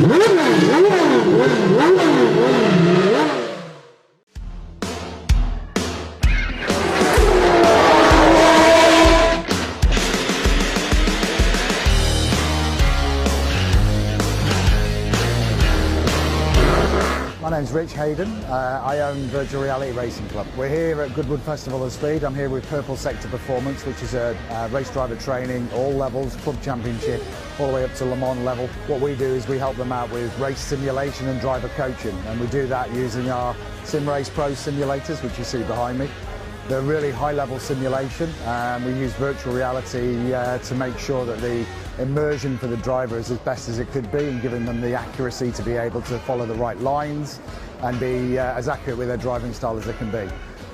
My name's Rich Hayden. I own Virtual Reality Racing Club. We're here at Goodwood Festival of Speed. I'm here with Purple Sector Performance, which is a race driver training, all levels, club championship, all the way up to Le Mans level. What we do is we help them out with race simulation and driver coaching, and we do that using our SimRace Pro simulators, which you see behind me. They're really high-level simulation, and we use virtual reality to make sure that the immersion for the driver is as best as it could be, and giving them the accuracy to be able to follow the right lines and be as accurate with their driving style as they can be.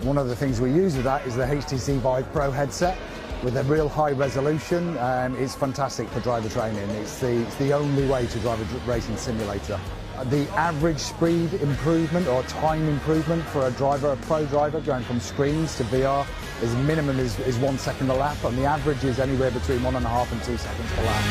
One of the things we use with that is the HTC Vive Pro headset with a real high resolution, and it's fantastic for driver training. It's the only way to drive a racing simulator. The average speed improvement or time improvement for a driver, a pro driver, going from screens to VR, is minimum is 1 second a lap, and the average is anywhere between 1.5 and 2 seconds per lap.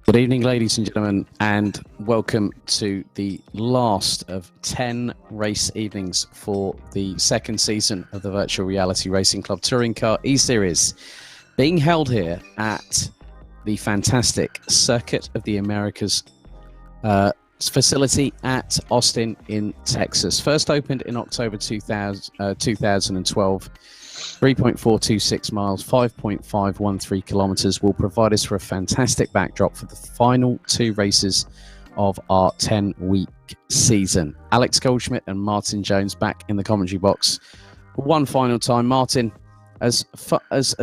Good evening, ladies and gentlemen, and welcome to the last of 10 race evenings for the second season of the Virtual Reality Racing Club Touring Car eSeries, being held here at the fantastic Circuit of the Americas facility at Austin in Texas. First opened in October 2012. 3.426 miles, 5.513 kilometers will provide us for a fantastic backdrop for the final two races of our 10-week season. Alex Goldschmidt and Martin Jones back in the commentary box for one final time. Martin, as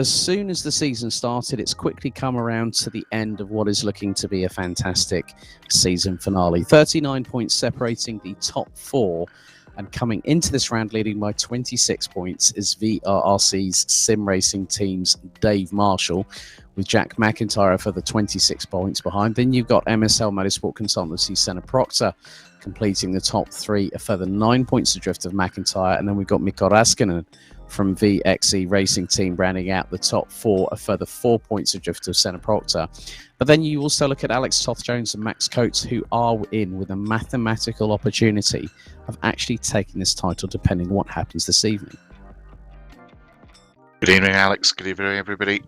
soon as the season started, it's quickly come around to the end of what is looking to be a fantastic season finale. 39 points separating the top four. And coming into this round, leading by 26 points, is VRRC's sim racing team's Dave Marshall, with Jack McIntyre for the 26 points behind. Then you've got MSL Motorsport Consultancy Senna Proctor completing the top three, a further 9 points adrift of McIntyre. And then we've got Mikko Raskinen from VXE Racing Team rounding out the top four, a further 4 points adrift of Senna Proctor. But then you also look at Alex Toth-Jones and Max Coates, who are in with a mathematical opportunity of actually taking this title, depending on what happens this evening. Good evening, Alex. Good evening, everybody.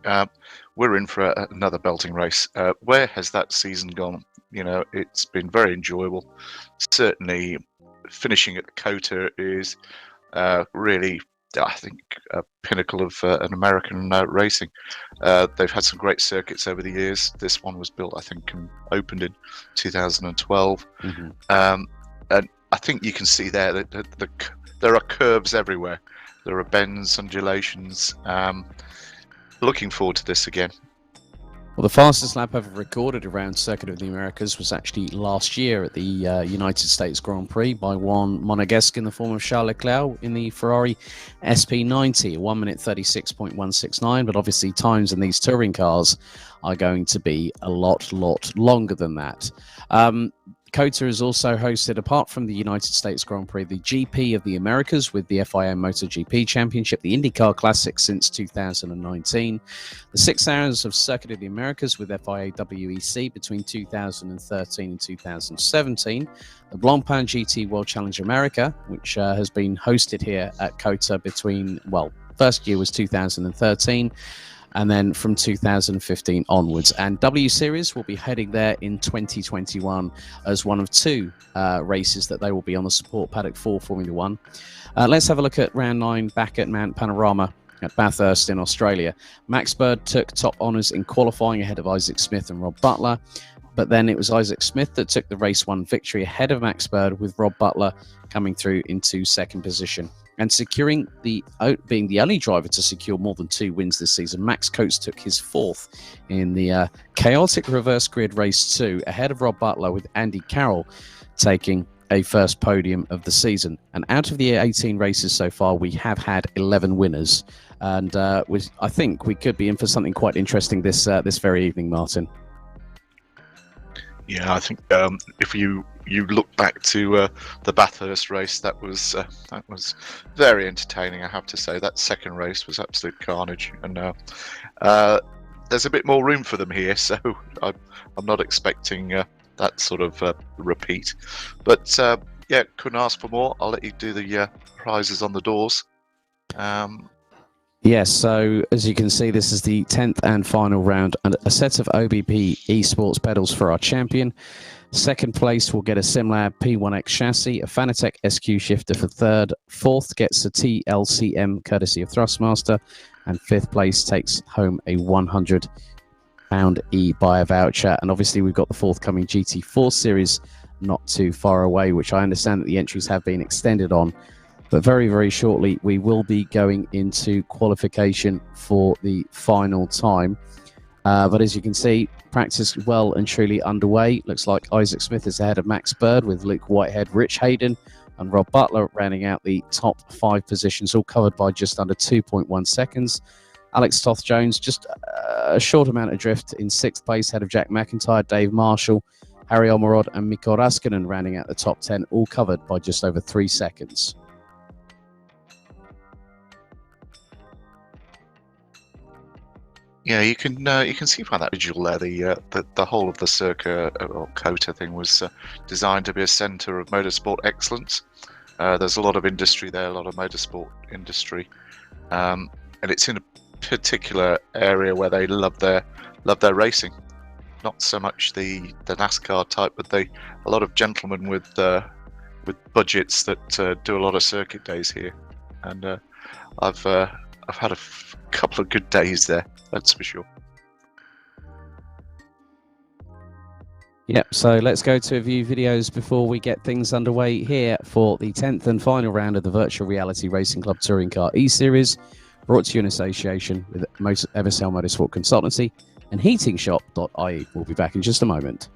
We're in for another belting race. Where has that season gone? You know, it's been very enjoyable. Certainly, finishing at the COTA is really, I think, a pinnacle of an American racing. They've had some great circuits over the years. This one was built, I think, and opened in 2012. Mm-hmm. And I think you can see there that there are curves everywhere. There are bends, undulations. Looking forward to this again. Well, the fastest lap ever recorded around Circuit of the Americas was actually last year at the United States Grand Prix by one Monegasque in the form of Charles Leclerc in the Ferrari SP90, 1 minute 36.169. But obviously times in these touring cars are going to be a lot longer than that. COTA has also hosted, apart from the United States Grand Prix, the GP of the Americas with the FIM MotoGP Championship, the IndyCar Classic since 2019, the 6 hours of Circuit of the Americas with FIA WEC between 2013 and 2017, the Blancpain GT World Challenge America, which has been hosted here at COTA between, well, first year was 2013, and then from 2015 onwards. And W Series will be heading there in 2021 as one of two races that they will be on the support paddock for Formula One. Let's have a look at round 9 back at Mount Panorama at Bathurst in Australia. Max Bird took top honours in qualifying ahead of Isaac Smith and Rob Butler, but then it was Isaac Smith that took the race 1 victory ahead of Max Bird, with Rob Butler coming through into second position. And securing being the only driver to secure more than 2 wins this season, Max Coates took his 4th in the chaotic reverse grid race 2 ahead of Rob Butler, with Andy Carroll taking a first podium of the season. And out of the 18 races so far, we have had 11 winners, and I think we could be in for something quite interesting this very evening, Martin. Yeah, I think if you look back to the Bathurst race, that was very entertaining. I have to say that second race was absolute carnage, and there's a bit more room for them here, so I'm not expecting that sort of repeat. But yeah, couldn't ask for more. I'll let you do the prizes on the doors. Yes, so as you can see, this is the 10th and final round, and a set of OBP Esports pedals for our champion. Second place will get a SimLab P1X chassis, a Fanatec SQ shifter for third. Fourth gets a T-LCM courtesy of Thurstmaster, and fifth place takes home a £100 Ebuyer voucher. And obviously we've got the forthcoming GT4 series not too far away, which I understand that the entries have been extended on. But very, very shortly, we will be going into qualification for the final time. But as you can see, practice well and truly underway. Looks like Isaac Smith is ahead of Max Bird, with Luke Whitehead, Rich Hayden and Rob Butler rounding out the top 5 positions, all covered by just under 2.1 seconds. Alex Toth-Jones just a short amount of drift in 6th place, ahead of Jack McIntyre, Dave Marshall, Harry Omerod and Mikko Raskinen rounding out the top 10, all covered by just over 3 seconds. Yeah, you can see by that visual there, the whole of the Circa or COTA thing was designed to be a centre of motorsport excellence. There's a lot of industry there, a lot of motorsport industry, and it's in a particular area where they love their racing. Not so much the NASCAR type, but a lot of gentlemen with budgets that do a lot of circuit days here, and I've had a couple of good days there, that's for sure. Yep, so let's go to a few videos before we get things underway here for the 10th and final round of the Virtual Reality Racing Club Touring Car eSeries, brought to you in association with Eversell Motorsport Consultancy and heatingshop.ie. We'll be back in just a moment.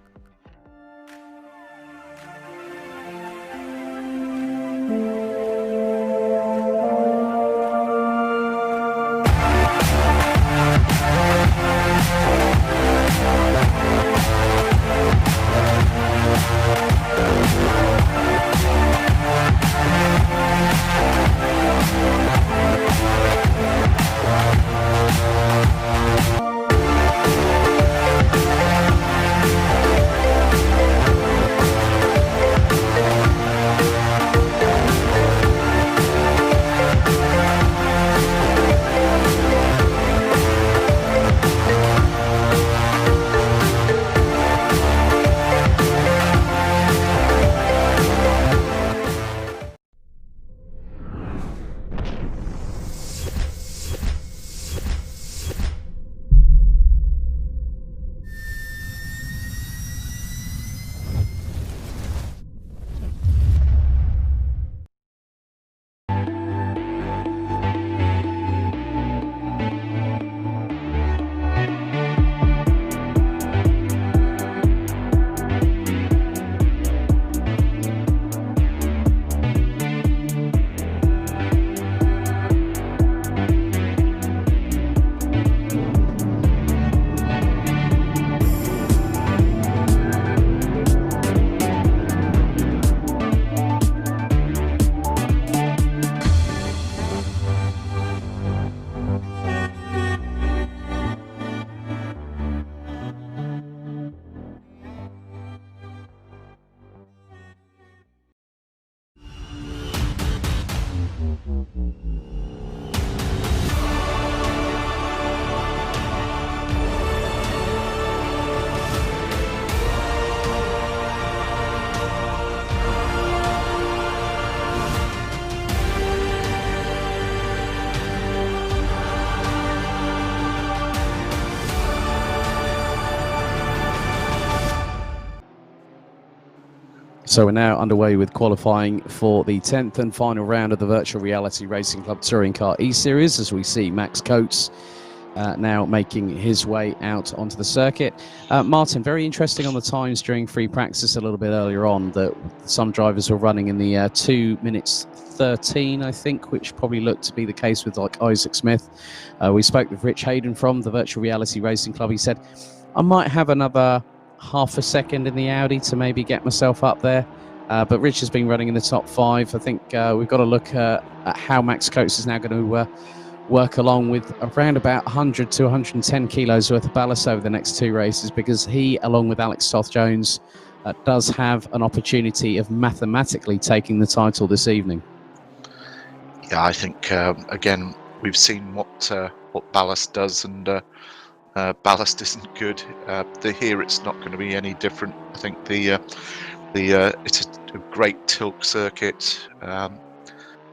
So we're now underway with qualifying for the 10th and final round of the Virtual Reality Racing Club Touring Car eSeries, as we see Max Coates now making his way out onto the circuit. Martin, very interesting on the times during free practice a little bit earlier on, that some drivers were running in the 2 minutes 13, I think, which probably looked to be the case with like Isaac Smith. We spoke with Rich Hayden from the Virtual Reality Racing Club. He said, I might have another half a second in the Audi to maybe get myself up there. But Rich has been running in the top 5. I think we've got to look at how Max Coates is now going to work along with around about 100 to 110 kilos worth of ballast over the next 2 races, because he, along with Alex Toth-Jones, does have an opportunity of mathematically taking the title this evening. Yeah, I think again we've seen what ballast does, and ballast isn't good. Here it's not going to be any different. I think it's a great tilt circuit.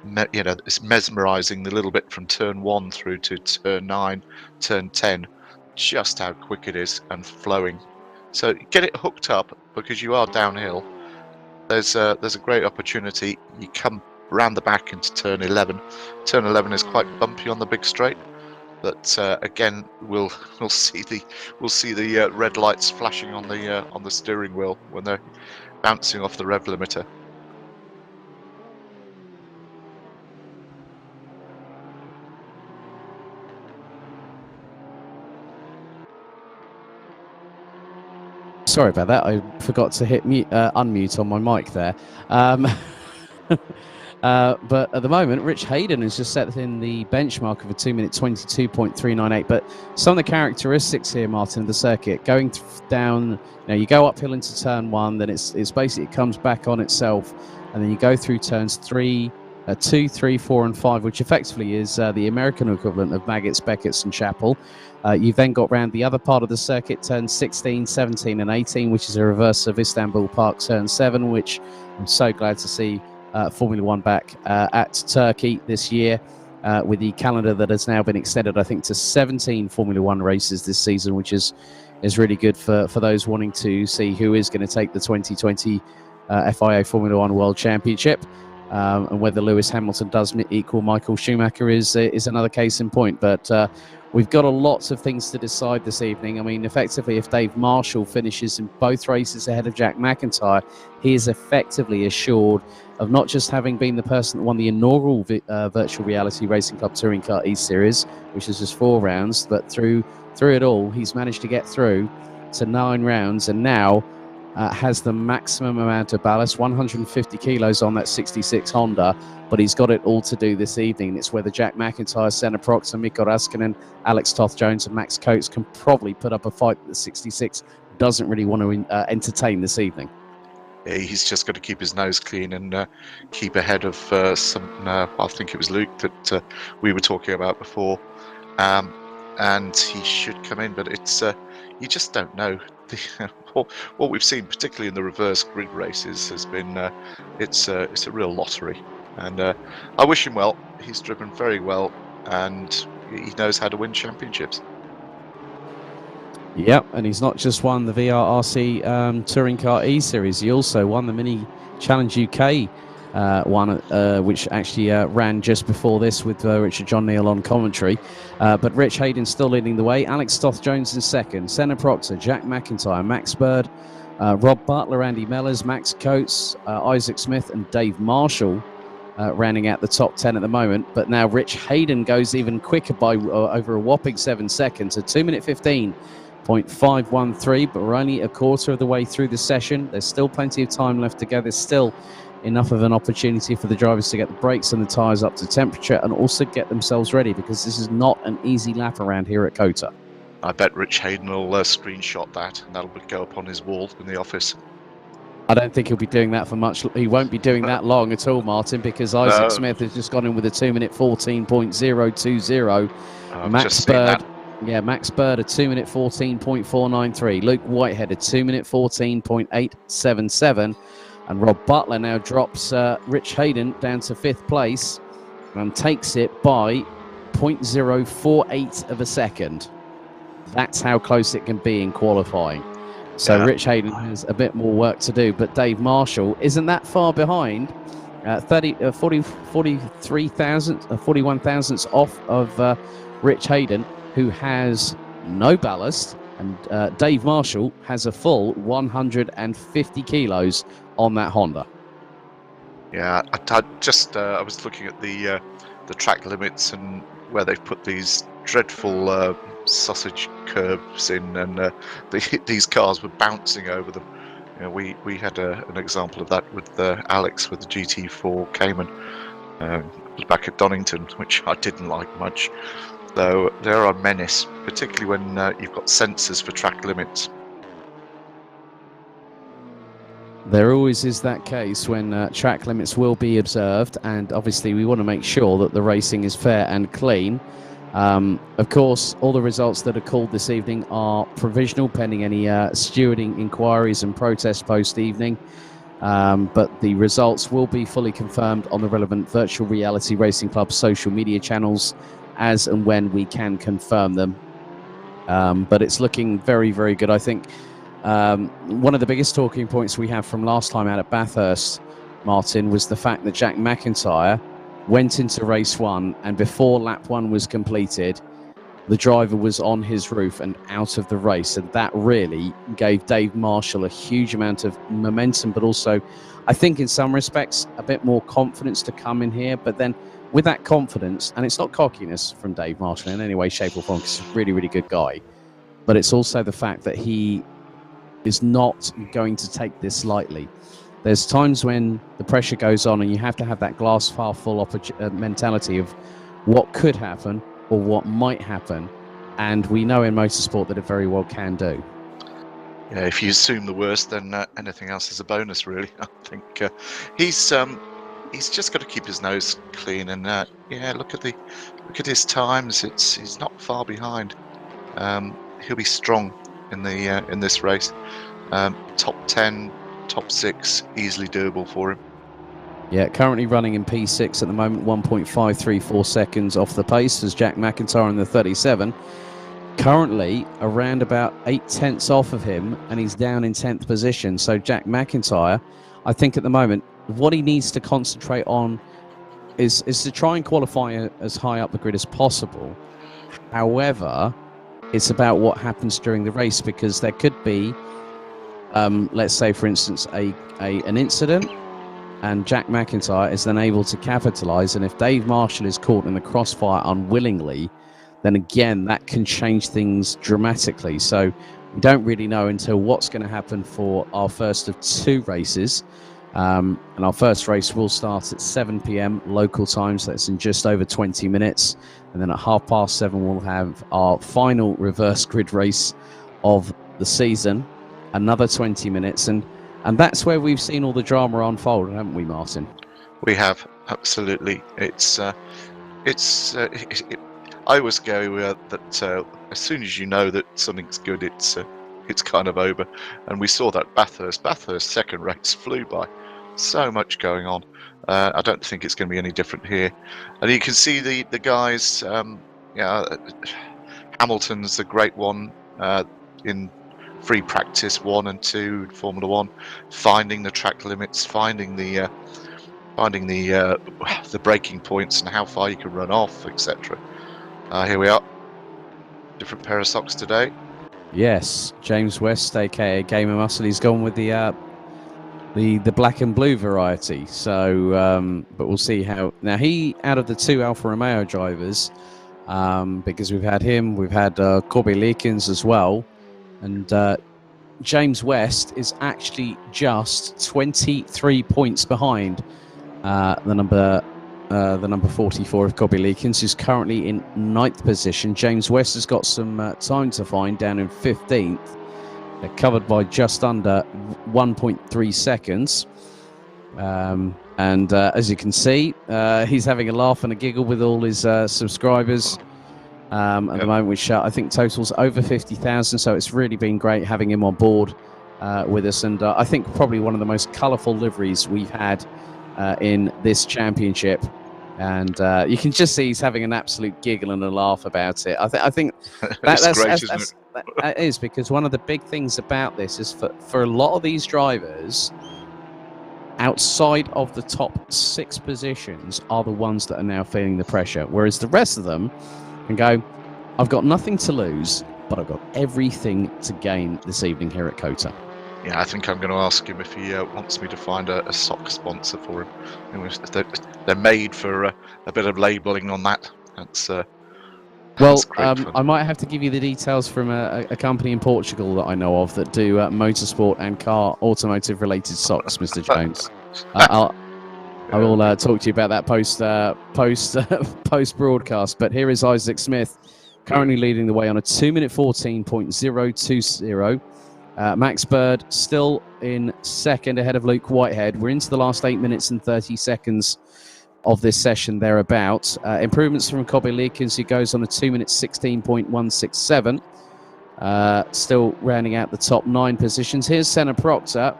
It's mesmerising, the little bit from turn 1 through to turn 9, turn 10, just how quick it is and flowing. So get it hooked up, because you are downhill. There's a great opportunity. You come round the back into turn 11. Turn 11 is quite bumpy on the big straight, but again we'll see the red lights flashing on the steering wheel when they're bouncing off the rev limiter. Sorry about that. I forgot to hit unmute on my mic there. But at the moment, Rich Hayden has just set in the benchmark of a 2 minute 22.398. But some of the characteristics here, Martin, of the circuit, going down, you go uphill into turn 1, then it's basically, it comes back on itself, and then you go through turns 2, 3, 4, and 5, which effectively is the American equivalent of Maggots, Beckett's, and Chapel. You've then got round the other part of the circuit, turns 16, 17, and 18, which is a reverse of Istanbul Park turn 7, which I'm so glad to see Formula One back at Turkey this year, with the calendar that has now been extended, I think, to 17 Formula One races this season, which is really good for those wanting to see who is going to take the 2020 FIA Formula One World Championship. And whether Lewis Hamilton does equal Michael Schumacher is another case in point. But we've got a lots of things to decide this evening. I mean, effectively, if Dave Marshall finishes in both races ahead of Jack McIntyre, he is effectively assured of not just having been the person that won the inaugural Virtual Reality Racing Club Touring Car eSeries, which is just 4 rounds, but through it all, he's managed to get through to 9 rounds, and now has the maximum amount of ballast, 150 kilos on that 66 Honda, but he's got it all to do this evening. It's whether Jack McIntyre, Senna Prox, and Mikko Raskinen, Alex Toth-Jones, and Max Coates can probably put up a fight that the 66 doesn't really want to entertain this evening. Yeah, he's just got to keep his nose clean and keep ahead of I think it was Luke that we were talking about before, and he should come in, but it's you just don't know. What we've seen, particularly in the reverse grid races, has been it's a real lottery, and I wish him well. He's driven very well, and he knows how to win championships. Yep, and he's not just won the VRRC Touring Car eSeries, he also won the Mini Challenge UK one, which actually ran just before this with Richard John Neal on commentary. But Rich Hayden still leading the way. Alex Toth-Jones in second. Senna Proctor, Jack McIntyre, Max Bird, Rob Butler, Andy Mellors, Max Coates, Isaac Smith, and Dave Marshall rounding out the top 10 at the moment. But now Rich Hayden goes even quicker by over a whopping 7 seconds. A 2 minute 15.513, but we're only a quarter of the way through the session. There's still plenty of time left to go. There's still enough of an opportunity for the drivers to get the brakes and the tyres up to temperature and also get themselves ready, because this is not an easy lap around here at COTA. I bet Rich Hayden will screenshot that, and that'll go up on his wall in the office. I don't think he'll be doing that for much. He won't be doing that long at all, Martin, because Isaac Smith has just gone in with a 2 minute 14.020. Max Bird, Max Bird, a 2 minute 14.493. Luke Whitehead, a 2 minute 14.877. And Rob Butler now drops Rich Hayden down to 5th place and takes it by 0.048 of a second. That's how close it can be in qualifying. So Rich Hayden has a bit more work to do, but Dave Marshall isn't that far behind. 41 thousandths off of Rich Hayden, who has no ballast, and Dave Marshall has a full 150 kilos on that Honda. Yeah, I was looking at the track limits and where they've put these dreadful sausage curbs in, and these cars were bouncing over them. You know, we had an example of that with Alex with the GT4 Cayman. It was back at Donington, which I didn't like much. Though they're a menace, particularly when you've got sensors for track limits. There always is that case when track limits will be observed, and obviously we want to make sure that the racing is fair and clean. Of course, all the results that are called this evening are provisional, pending any stewarding inquiries and protests post-evening. But the results will be fully confirmed on the relevant Virtual Reality Racing Club social media channels as and when we can confirm them. But it's looking very, very good. I think one of the biggest talking points we have from last time out at Bathurst, Martin, was the fact that Jack McIntyre went into race one, and before lap one was completed, the driver was on his roof and out of the race, and that really gave Dave Marshall a huge amount of momentum, but also, I think in some respects, a bit more confidence to come in here. But then with that confidence, and it's not cockiness from Dave Marshall in any way, shape or form, because he's a really, really good guy, but it's also the fact that he is not going to take this lightly. There's times when the pressure goes on and you have to have that glass half full mentality of what could happen or what might happen, and we know in motorsport that it very well can do. Yeah, if you assume the worst, then anything else is a bonus, really. I think he's just got to keep his nose clean, and yeah, look at his times. He's not far behind. He'll be strong in this race. Top 10, top 6, easily doable for him. Yeah, currently running in P6 at the moment, 1.534 seconds off the pace as Jack McIntyre in the 37. Currently around about 8 tenths off of him, and he's down in 10th position. So Jack McIntyre, I think at the moment, what he needs to concentrate on is to try and qualify as high up the grid as possible. However, it's about what happens during the race, because there could be, let's say, for instance, an incident, and Jack McIntyre is then able to capitalise. And if Dave Marshall is caught in the crossfire unwillingly, then again, that can change things dramatically. So we don't really know until what's going to happen for our first of 2 races. And our first race will start at 7 p.m. local time, so that's in just over 20 minutes. And then at 7:30, we'll have our final reverse grid race of the season, another 20 minutes. And that's where we've seen all the drama unfold, haven't we, Martin? We have, absolutely. I always go that as soon as you know that something's good, it's kind of over. And we saw that Bathurst second race flew by. So much going on. I don't think it's going to be any different here. And you can see the guys. Hamilton's the great one in free practice 1 and 2 Formula 1, finding the track limits, finding the braking points and how far you can run off, etc. Here we are. Different pair of socks today. Yes, James West, aka Gamer Muscle, he's gone with the black and blue variety. So, but we'll see how. Now, he, out of the 2 Alfa Romeo drivers, because we've had him, we've had Corby Leakins as well, and James West is actually just 23 points behind the number 44 of Corby Leakins, who's currently in 9th position. James West has got some time to find down in 15th. They're covered by just under 1.3 seconds. And as you can see, he's having a laugh and a giggle with all his subscribers at the moment, which I think totals over 50,000. So it's really been great having him on board with us. And I think probably one of the most colourful liveries we've had in this championship. And you can just see he's having an absolute giggle and a laugh about it. I think that's great, isn't it? that is, because one of the big things about this is for a lot of these drivers, outside of the top 6 positions are the ones that are now feeling the pressure, whereas the rest of them can go, I've got nothing to lose, but I've got everything to gain this evening here at COTA. Yeah, I think I'm going to ask him if he wants me to find a sock sponsor for him. They're made for a bit of labelling on that. That's great fun. I might have to give you the details from a company in Portugal that I know of that do motorsport and car automotive related socks, Mr. Jones. I will talk to you about that post broadcast. But here is Isaac Smith, currently leading the way on a 2-minute 14.020. Max Bird still in second ahead of Luke Whitehead. We're into the last 8 minutes and 30 seconds of this session thereabouts. Improvements from Kobe Leakins, who goes on a 2-minute 16.167. Still rounding out the top 9 positions. Here's Senna Proctor,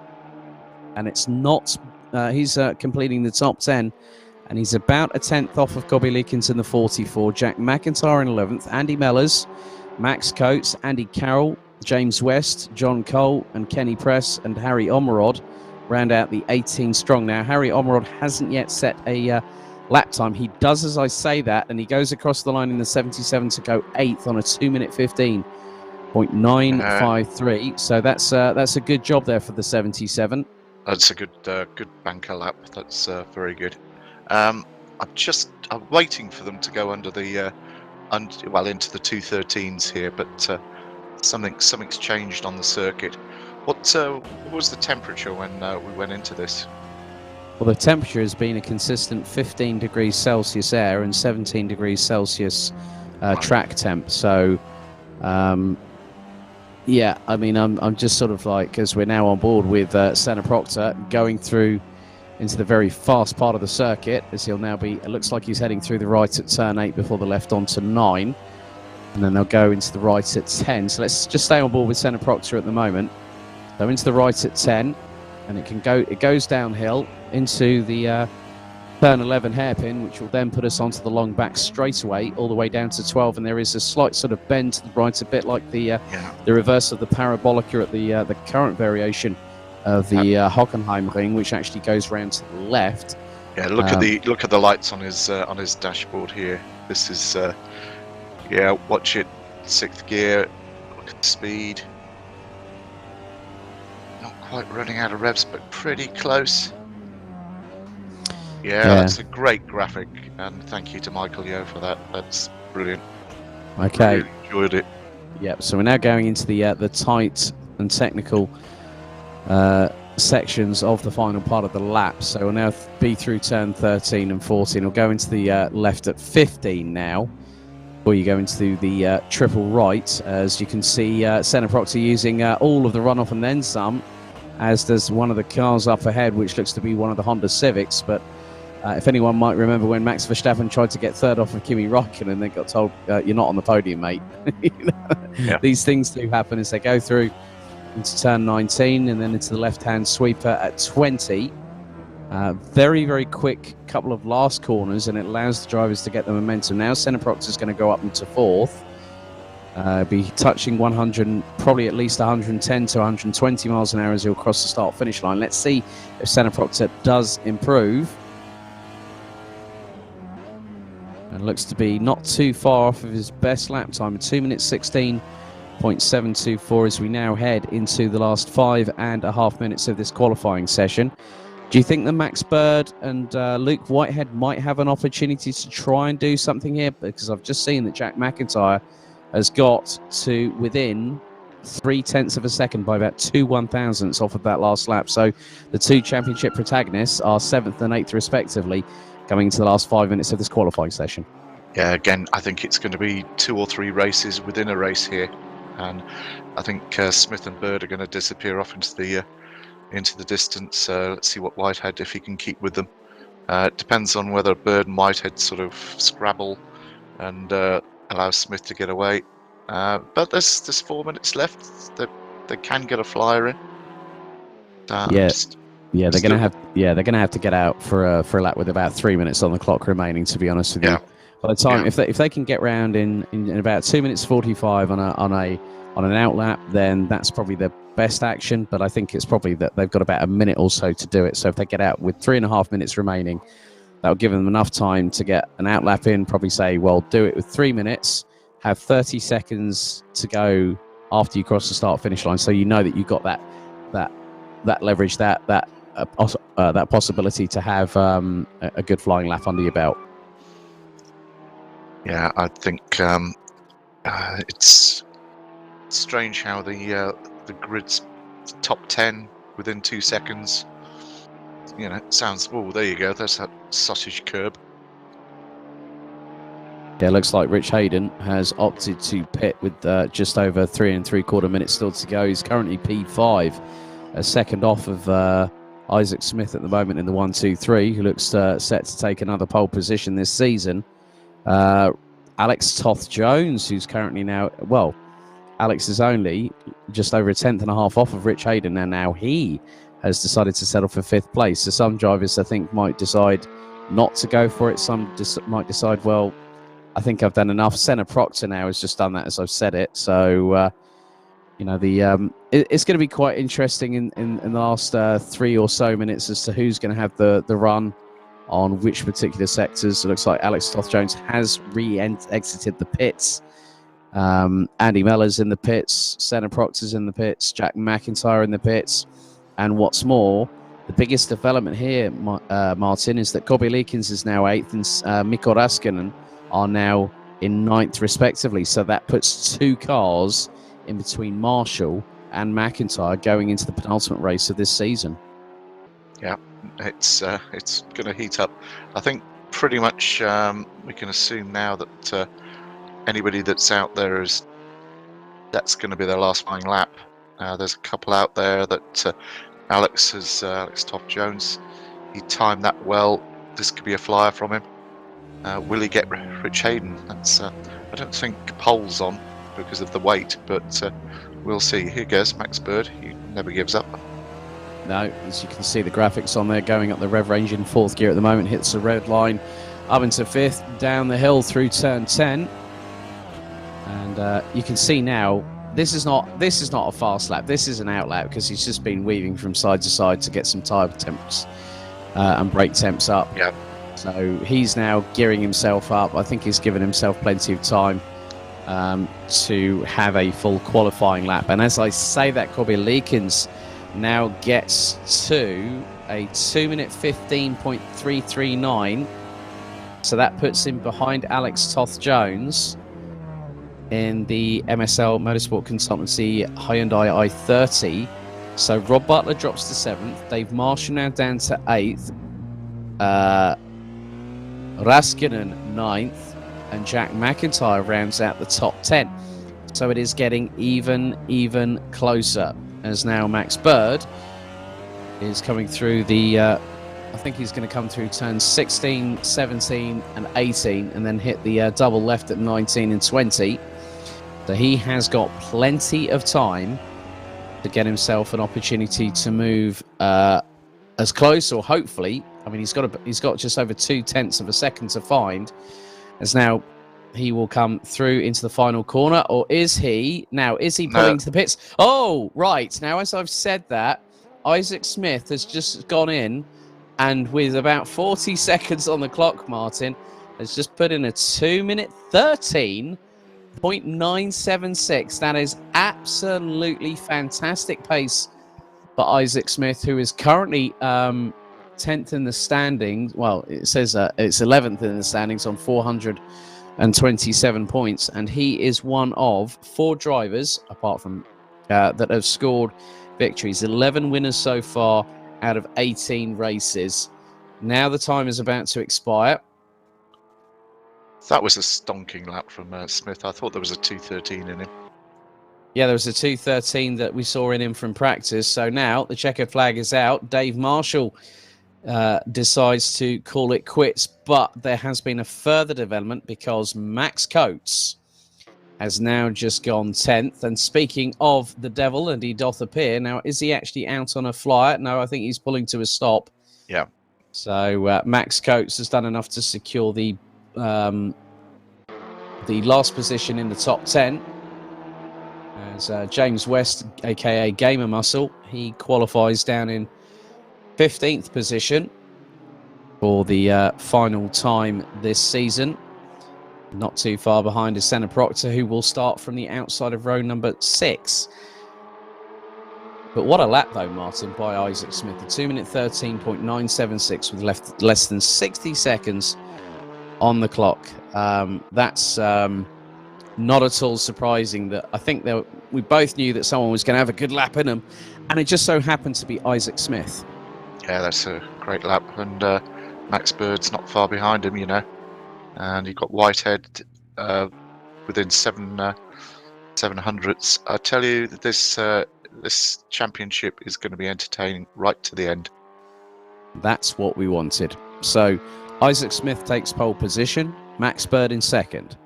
and it's not, he's completing the top 10, and he's about a 10th off of Kobe Leakins in the 44. Jack McIntyre in 11th. Andy Mellors, Max Coates, Andy Carroll, James West, John Cole, and Kenny Press, and Harry Omerod round out the 18 strong. Now, Harry Omerod hasn't yet set a lap time. He does as I say that, and he goes across the line in the 77 to go 8th on a 2-minute 15.953. So that's a good job there for the 77. That's a good banker lap. That's very good. I'm waiting for them to go under the into the 213s here, but something's changed on the circuit. What was the temperature when we went into this? Well, the temperature has been a consistent 15 degrees Celsius air and 17 degrees Celsius track temp. So, yeah, I mean, I'm just sort of like, as we're now on board with Senna Proctor going through into the very fast part of the circuit, as he'll now be, it looks like he's heading through the right at turn 8 before the left onto 9. And then they'll go into the right at 10. So let's just stay on board with Senna Proctor at the moment. So into the right at 10, and it goes downhill into the turn 11 hairpin, which will then put us onto the long back straightaway, all the way down to 12. And there is a slight sort of bend to the right, a bit like the reverse of the parabolica at the current variation of the Hockenheimring, which actually goes round to the left. Yeah, look at the lights on his dashboard here. This is watch it, 6th gear. Look at the speed. Not quite running out of revs, but pretty close. Yeah, that's a great graphic, and thank you to Michael Yeo for that. That's brilliant. Okay, really enjoyed it. Yep. So we're now going into the tight and technical sections of the final part of the lap. So we'll now be through turn 13 and 14. We'll go into the left at 15 now. Before you go into the triple right, as you can see, Senna Proctor using all of the runoff and then some, as does one of the cars up ahead, which looks to be one of the Honda Civics. But if anyone might remember when Max Verstappen tried to get third off of Kimi Räikkönen, they got told, you're not on the podium, mate. These things do happen as they go through into turn 19 and then into the left-hand sweeper at 20. Very, very quick couple of last corners, and it allows the drivers to get the momentum. Now Senna Proctor is going to go up into 4th. Be touching 100, probably at least 110 to 120 miles an hour as he'll cross the start-finish line. Let's see if Senna Proctor does improve. And looks to be not too far off of his best lap time, a 2-minute 16.724, as we now head into the last 5.5 minutes of this qualifying session. Do you think that Max Bird and Luke Whitehead might have an opportunity to try and do something here? Because I've just seen that Jack McIntyre has got to within 0.3 of a second by about 2 1,000ths off of that last lap. So the two championship protagonists are 7th and 8th respectively, coming into the last 5 minutes of this qualifying session. Yeah, again, I think it's going to be 2 or 3 races within a race here, and I think Smith and Bird are going to disappear off into the distance. Let's see what Whitehead, if he can keep with them. It depends on whether Bird and Whitehead sort of scrabble and allow Smith to get away. But there's 4 minutes left. They can get a flyer in. They're gonna have to get out for a lap with about 3 minutes on the clock remaining, to be honest with you. By the time if they can get round in about 2 minutes 45 on a on an outlap, then that's probably their best action. But I think it's probably that they've got about a minute or so to do it. So if they get out with 3.5 minutes remaining, that'll give them enough time to get an outlap in. Probably say, well, do it with 3 minutes, have 30 seconds to go after you cross the start-finish line, so you know that you've got that leverage, that possibility to have a good flying lap under your belt. Yeah, I think it's strange how the grid's top 10 within 2 seconds. You know, it sounds. Oh, there you go. There's that sausage curb. Yeah, looks like Rich Hayden has opted to pit with just over 3 3/4 minutes still to go. He's currently P5, a second off of Isaac Smith at the moment in the 1-2-3, who looks set to take another pole position this season. Alex Toth-Jones, who's currently now, well, Alex is only just over 1/10.5 off of Rich Hayden, and now he has decided to settle for 5th place. So some drivers, I think, might decide not to go for it. Some might decide, well, I think I've done enough. Senna Proctor now has just done that as I've said it. So, you know, it's going to be quite interesting in the last 3 or so minutes as to who's going to have the run on which particular sectors. It looks like Alex Toth-Jones has exited the pits. Andy Mellor's in the pits. Senna Proctor's in the pits. Jack McIntyre in the pits. And what's more, the biggest development here, Martin, is that Kobe Leakins is now 8th and Mikko Raskinen are now in 9th respectively. So that puts 2 cars in between Marshall and McIntyre going into the penultimate race of this season. Yeah, it's going to heat up. I think pretty much we can assume now that anybody that's out there that's going to be their last flying lap. There's a couple out there that Alex Toth-Jones. He timed that well. This could be a flyer from him. Will he get Rich Hayden? That's I don't think pole's on because of the weight, but we'll see. Here goes Max Bird. He never gives up. No, as you can see the graphics on there, going up the rev range in 4th gear at the moment, hits the red line up into 5th, down the hill through turn 10, and you can see now this is not a fast lap. This is an out lap because he's just been weaving from side to side to get some tyre temps and brake temps up. Yeah. So he's now gearing himself up. I think he's given himself plenty of time to have a full qualifying lap. And as I say that, Kobe Leakins now gets to a 2-minute 15.339. So that puts him behind Alex Toth-Jones in the MSL Motorsport Consultancy Hyundai i30. So Rob Butler drops to 7th. Dave Marshall now down to 8th. Raskinen 9th. And Jack McIntyre rounds out the top 10. So it is getting even closer, as now Max Bird is coming through the I think he's going to come through turns 16, 17 and 18 and then hit the double left at 19 and 20. So he has got plenty of time to get himself an opportunity to move as close, or hopefully, I mean, he's got just over 0.2 of a second to find, as now he will come through into the final corner. Or is he? Now, is he pulling to the pits? Oh, right. Now, as I've said that, Isaac Smith has just gone in and with about 40 seconds on the clock, Martin, has just put in a 2-minute 13.976. That is absolutely fantastic pace for Isaac Smith, who is currently 10th in the standings. Well, it says it's 11th in the standings on 427 points, and he is one of 4 drivers, apart from that have scored victories. 11 winners so far out of 18 races. Now the time is about to expire. That was a stonking lap from Smith. I thought there was a 2:13 in him. Yeah, there was a 2:13 that we saw in him from practice. So now the checkered flag is out. Dave Marshall decides to call it quits, but there has been a further development because Max Coates has now just gone 10th. And speaking of the devil, and he doth appear, now is he actually out on a flyer? No, I think he's pulling to a stop. Yeah. So Max Coates has done enough to secure the last position in the top 10. as James West, aka Gamer Muscle, he qualifies down in 15th position for the final time this season. Not too far behind is Senna Proctor, who will start from the outside of row number 6. But what a lap, though, Martin, by Isaac Smith. A 2-minute 13.976 with less than 60 seconds on the clock. That's not at all surprising. That I think we both knew that someone was going to have a good lap in them, and it just so happened to be Isaac Smith. Yeah, that's a great lap, and Max Bird's not far behind him, you know. And you've got Whitehead within 700ths. I tell you, that this championship is going to be entertaining right to the end. That's what we wanted. So Isaac Smith takes pole position, Max Bird in second.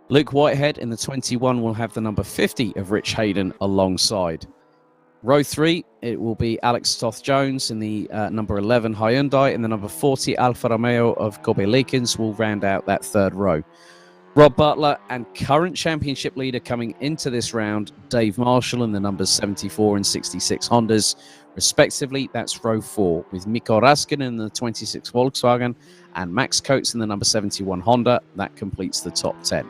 Luke Whitehead in the 21 will have the number 50 of Rich Hayden alongside. Row 3, it will be Alex Toth-Jones in the number 11 Hyundai, and the number 40 Alfa Romeo of Kobe Leakins will round out that third row. Rob Butler and current championship leader coming into this round, Dave Marshall in the numbers 74 and 66 Hondas, respectively. That's row 4, with Mikko Raskin in the 26 Volkswagen and Max Coates in the number 71 Honda. That completes the top 10.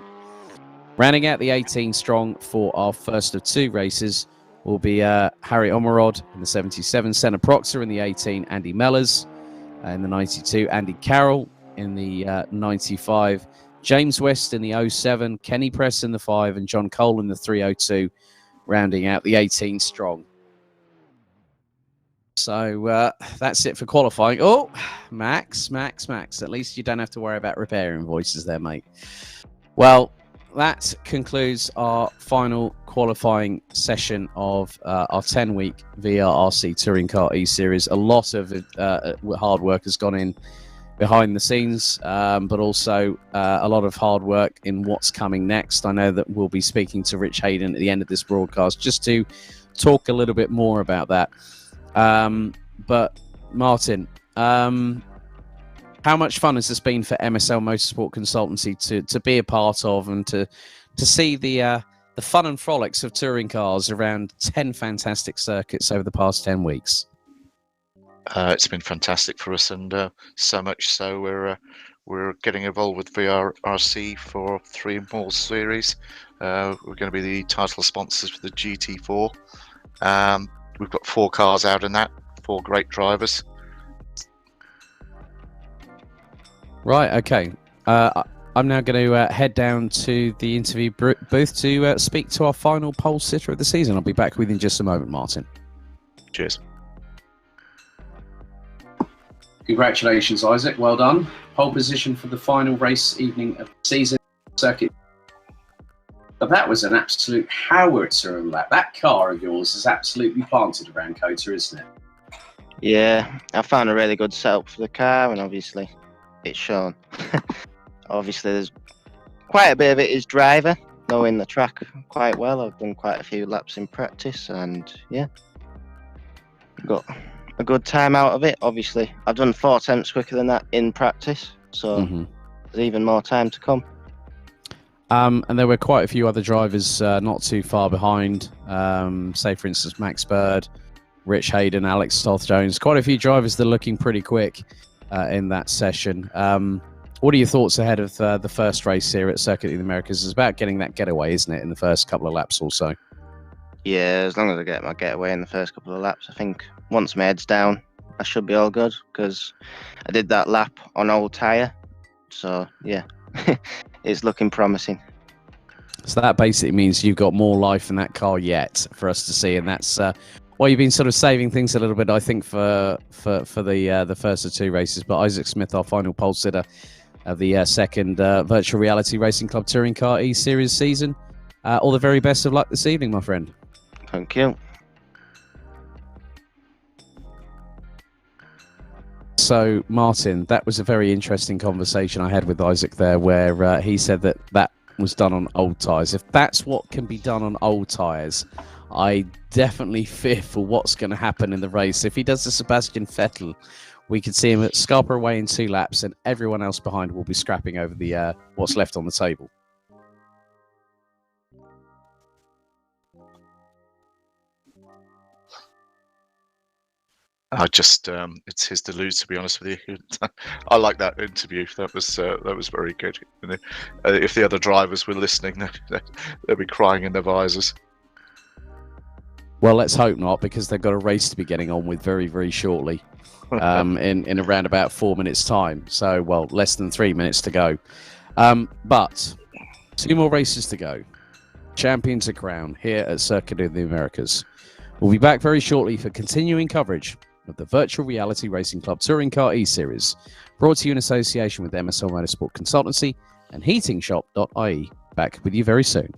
Rounding out the 18 strong for our first of 2 races will be Harry Omerod in the 77, Senna Proctor in the 18, Andy Mellors in the 92, Andy Carroll in the 95, James West in the 07, Kenny Press in the 5, and John Cole in the 302, rounding out the 18 strong. So that's it for qualifying. Oh, Max. At least you don't have to worry about repair invoices there, mate. Well, that concludes our final qualifying session of our 10-week VRRC Touring Car E-Series. A lot of hard work has gone in behind the scenes, but also a lot of hard work in what's coming next. I know that we'll be speaking to Rich Hayden at the end of this broadcast just to talk a little bit more about that. But Martin, how much fun has this been for MSL Motorsport Consultancy to be a part of, and to see the fun and frolics of touring cars around 10 fantastic circuits over the past 10 weeks? It's been fantastic for us, and so much so we're getting involved with VRRC for 3 more series. We're going to be the title sponsors for the GT4. We've got 4 cars out in that, 4 great drivers. Right, okay. I'm now going to head down to the interview booth to speak to our final pole sitter of the season. I'll be back with you in just a moment, Martin. Cheers. Congratulations, Isaac. Well done. Pole position for the final race evening of the season circuit. But that was an absolute howitzer of a lap. That car of yours is absolutely planted around COTA, isn't it? Yeah, I found a really good setup for the car, and obviously it's shown. Obviously, there's quite a bit of it is driver, knowing the track quite well. I've done quite a few laps in practice, and yeah, got a good time out of it. Obviously, I've done 4 attempts quicker than that in practice, so there's even more time to come. And there were quite a few other drivers not too far behind. Say, for instance, Max Bird, Rich Hayden, Alex Toth-Jones. Quite a few drivers that are looking pretty quick in that session. What are your thoughts ahead of the first race here at Circuit of the Americas? It's about getting that getaway, isn't it, in the first couple of laps or so? Yeah, as long as I get my getaway in the first couple of laps, I think once my head's down, I should be all good, because I did that lap on old tyre. So, yeah, it's looking promising. So that basically means you've got more life in that car yet for us to see, and that's why you've been sort of saving things a little bit, I think, for the first of 2 races. But Isaac Smith, our final pole sitter of the second Virtual Reality Racing Club Touring Car E-Series season. All the very best of luck this evening, my friend. Thank you. So, Martin, that was a very interesting conversation I had with Isaac there, where he said that was done on old tyres. If that's what can be done on old tyres, I definitely fear for what's going to happen in the race. If he does the Sebastian Vettel, we could see him scarper away in 2 laps, and everyone else behind will be scrapping over the what's left on the table. I just, it's his to lose, to be honest with you. I like that interview. That was very good. You know, if the other drivers were listening, they'd be crying in their visors. Well, let's hope not, because they've got a race to be getting on with very, very shortly, in around about 4 minutes' time. So, well, less than 3 minutes to go. But 2 more races to go. Champions are crowned here at Circuit of the Americas. We'll be back very shortly for continuing coverage of the Virtual Reality Racing Club Touring Car eSeries, brought to you in association with MSL Motorsport Consultancy and heatingshop.ie. Back with you very soon.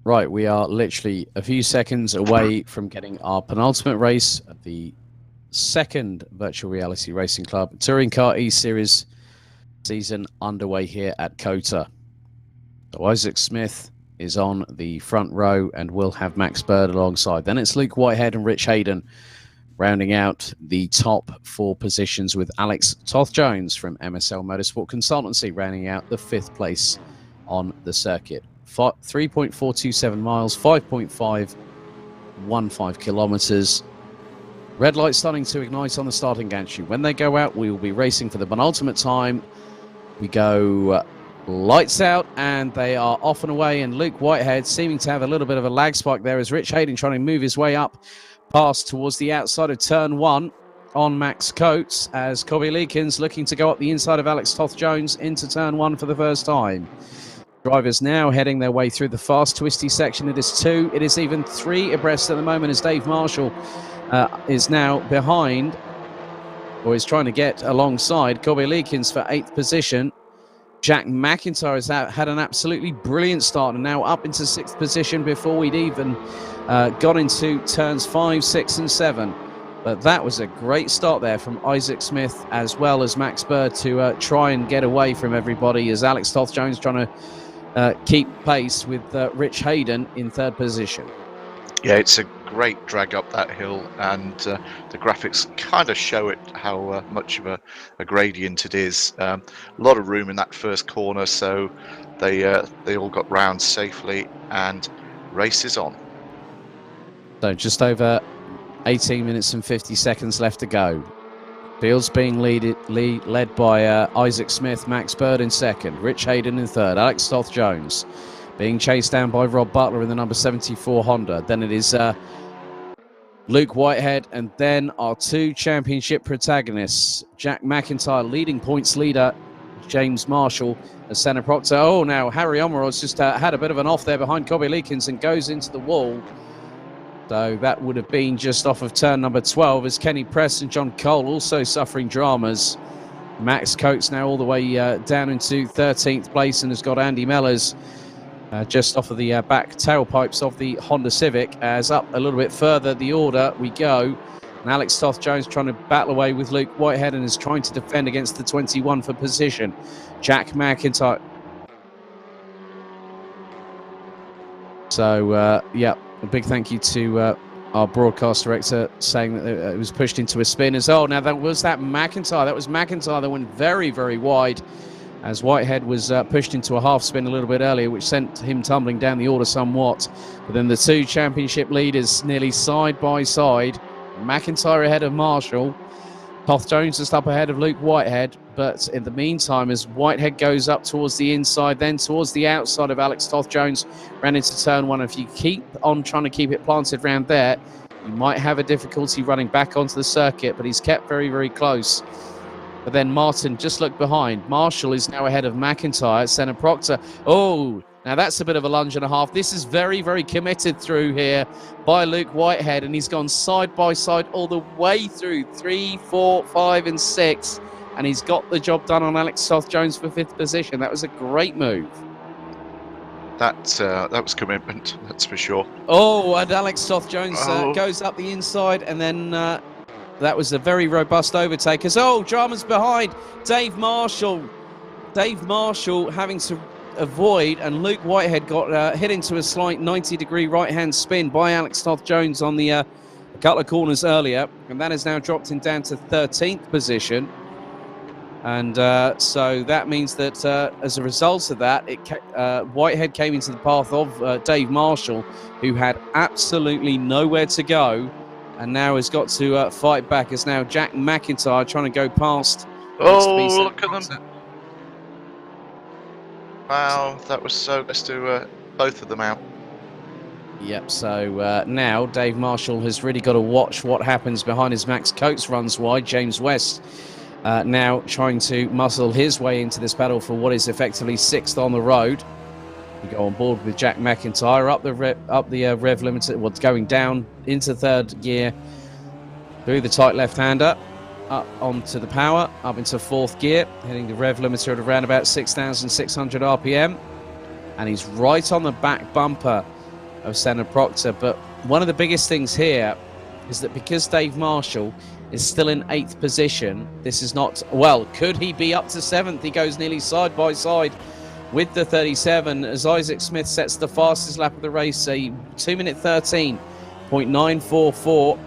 Right, we are literally a few seconds away from getting our penultimate race of the second Virtual Reality Racing Club Touring Car eSeries season underway here at COTA. So Isaac Smith is on the front row and we'll have Max Bird alongside. Then it's Luke Whitehead and Rich Hayden rounding out the top 4 positions, with Alex Toth-Jones from MSL Motorsport Consultancy rounding out the 5th place on the circuit. 3.427 miles, 5.515 kilometers. Red light starting to ignite on the starting gantry. When they go out, we will be racing for the penultimate time. We go lights out, and they are off and away. And Luke Whitehead seeming to have a little bit of a lag spike there as Rich Hayden trying to move his way up past towards the outside of turn 1 on Max Coates, as Cobby Leakins looking to go up the inside of Alex Toth-Jones into turn 1 for the first time. Drivers now heading their way through the fast, twisty section. It is 2. It is even 3 abreast at the moment, as Dave Marshall is now behind, or is trying to get alongside Cobby Leakins for 8th position. Jack McIntyre has had an absolutely brilliant start and now up into 6th position before we'd even got into turns 5, 6 and 7. But that was a great start there from Isaac Smith as well as Max Bird to try and get away from everybody, as Alex Toth-Jones trying to keep pace with Rich Hayden in 3rd position. Yeah, it's a great drag up that hill, and the graphics kind of show it how much of a gradient it is. A lot of room in that first corner, so they all got round safely, and race is on. So just over 18 minutes and 50 seconds left to go. Fields being led by Isaac Smith, Max Bird in 2nd, Rich Hayden in 3rd, Alex Toth-Jones being chased down by Rob Butler in the number 74 Honda. Then it is Luke Whitehead, and then our 2 championship protagonists, Jack McIntyre leading points leader, James Marshall as Senna Proctor. Oh, now Harry Omerod's just had a bit of an off there behind Cobby Leakins and goes into the wall. So that would have been just off of turn number 12, as Kenny Press and John Cole also suffering dramas Max Coates now all the way down into 13th place and has got Andy Mellors just off of the back tailpipes of the Honda Civic. As up a little bit further the order we go. And Alex Toth-Jones trying to battle away with Luke Whitehead and is trying to defend against the 21 for position. Jack McIntyre. So, yeah, a big thank you to our broadcast director saying that it was pushed into a spin as well. Now, that was McIntyre. That was McIntyre that went very, very wide as Whitehead was pushed into a half spin a little bit earlier, which sent him tumbling down the order somewhat. But then the two championship leaders nearly side by side. McIntyre ahead of Marshall. Toth-Jones just up ahead of Luke Whitehead. But in the meantime, as Whitehead goes up towards the inside, then towards the outside of Alex Toth-Jones, ran into turn one. If you keep on trying to keep it planted round there, you might have a difficulty running back onto the circuit, but he's kept very, very close. But then Martin just looked behind. Marshall is now ahead of McIntyre. Senna Proctor. Oh, now that's a bit of a lunge and a half. This is very, very committed through here by Luke Whitehead, and he's gone side by side all the way through 3, 4, 5, and 6. And he's got the job done on Alex Toth-Jones for 5th position. That was a great move. That was commitment, that's for sure. Oh, and Alex Toth-Jones goes up the inside, and then that was a very robust overtake. As drama's behind Dave Marshall. Dave Marshall having to avoid, and Luke Whitehead got hit into a slight 90-degree right-hand spin by Alex Toth-Jones on the a couple of corners earlier, and that has now dropped him down to 13th position. And so that means that as a result of that, Whitehead came into the path of Dave Marshall, who had absolutely nowhere to go, and now has got to fight back. As now Jack McIntyre trying to go past. Oh, look at them. Wow, that was so close to both of them out. Yep, so now Dave Marshall has really got to watch what happens behind as Max Coates runs wide. James West now trying to muscle his way into this battle for what is effectively 6th on the road. We go on board with Jack McIntyre up the rev limiter, what's going down into 3rd gear through the tight left-hander, up onto the power, up into 4th gear, hitting the rev limiter at around about 6,600 RPM, and he's right on the back bumper of Senna Proctor. But one of the biggest things here is that because Dave Marshall is still in 8th position, this is not, well, could he be up to 7th? He goes nearly side by side with the 37 as Isaac Smith sets the fastest lap of the race, a 2-minute 13.944,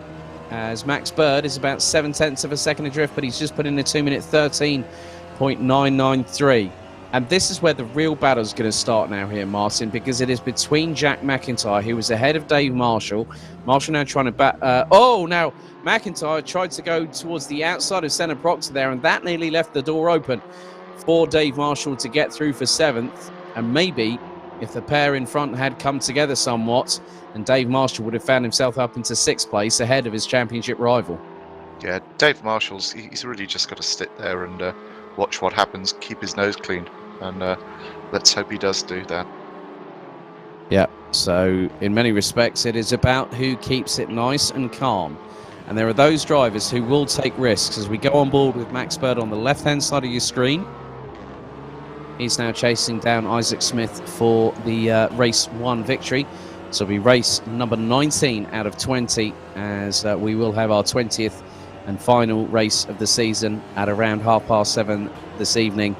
as Max Bird is about 7/10 of a second adrift, but he's just put in a 2-minute 13.993. And this is where the real battle is going to start now here, Martin, because it is between Jack McIntyre, who was ahead of Dave Marshall. Marshall now trying to now McIntyre tried to go towards the outside of Senna Proctor there, and that nearly left the door open for Dave Marshall to get through for 7th. And maybe if the pair in front had come together somewhat, and Dave Marshall would have found himself up into 6th place ahead of his championship rival. Yeah, Dave Marshall's, he's really just got to sit there and watch what happens, keep his nose clean, and let's hope he does do that. Yeah, so in many respects it is about who keeps it nice and calm. And there are those drivers who will take risks. As we go on board with Max Bird on the left-hand side of your screen, he's now chasing down Isaac Smith for the race 1 victory. So it'll be race number 19 out of 20, as we will have our 20th and final race of the season at around 7:30 this evening.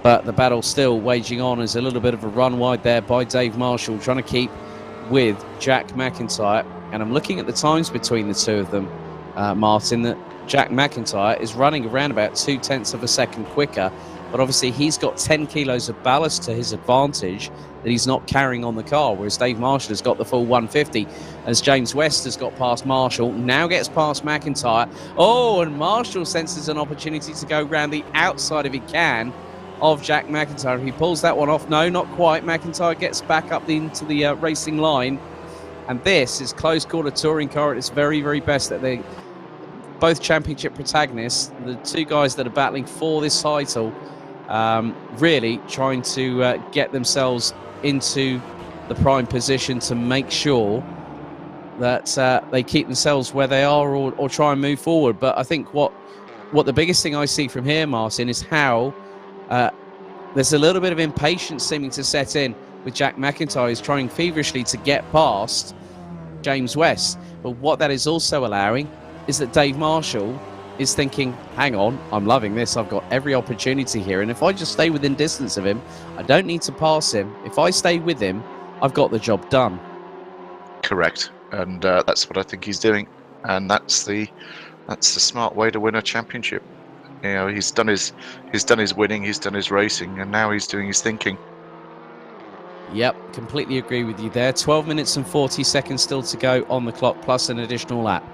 But the battle still waging on as a little bit of a run wide there by Dave Marshall, trying to keep with Jack McIntyre. And I'm looking at the times between the two of them, Martin, that Jack McIntyre is running around about 0.2 of a second quicker, but obviously he's got 10 kilos of ballast to his advantage that he's not carrying on the car, whereas Dave Marshall has got the full 150. As James West has got past Marshall, now gets past McIntyre. Oh, and Marshall senses an opportunity to go round the outside if he can of Jack McIntyre. If he pulls that one off, no, not quite. McIntyre gets back up into the racing line. And this is close quarter touring car at its very, very best. That they both championship protagonists, the two guys that are battling for this title, really trying to get themselves into the prime position to make sure that they keep themselves where they are or try and move forward. But I think what what the biggest thing I see from here, Martin, is how there's a little bit of impatience seeming to set in with Jack McIntyre, who's trying feverishly to get past James West. But what that is also allowing is that Dave Marshall is thinking, hang on, I'm loving this. I've got every opportunity here. And if I just stay within distance of him, I don't need to pass him. If I stay with him, I've got the job done. Correct. And that's what I think he's doing. And that's the smart way to win a championship. You know, he's done his winning, he's done his racing, and now he's doing his thinking. Yep, completely agree with you there. 12 minutes and 40 seconds still to go on the clock, plus an additional lap.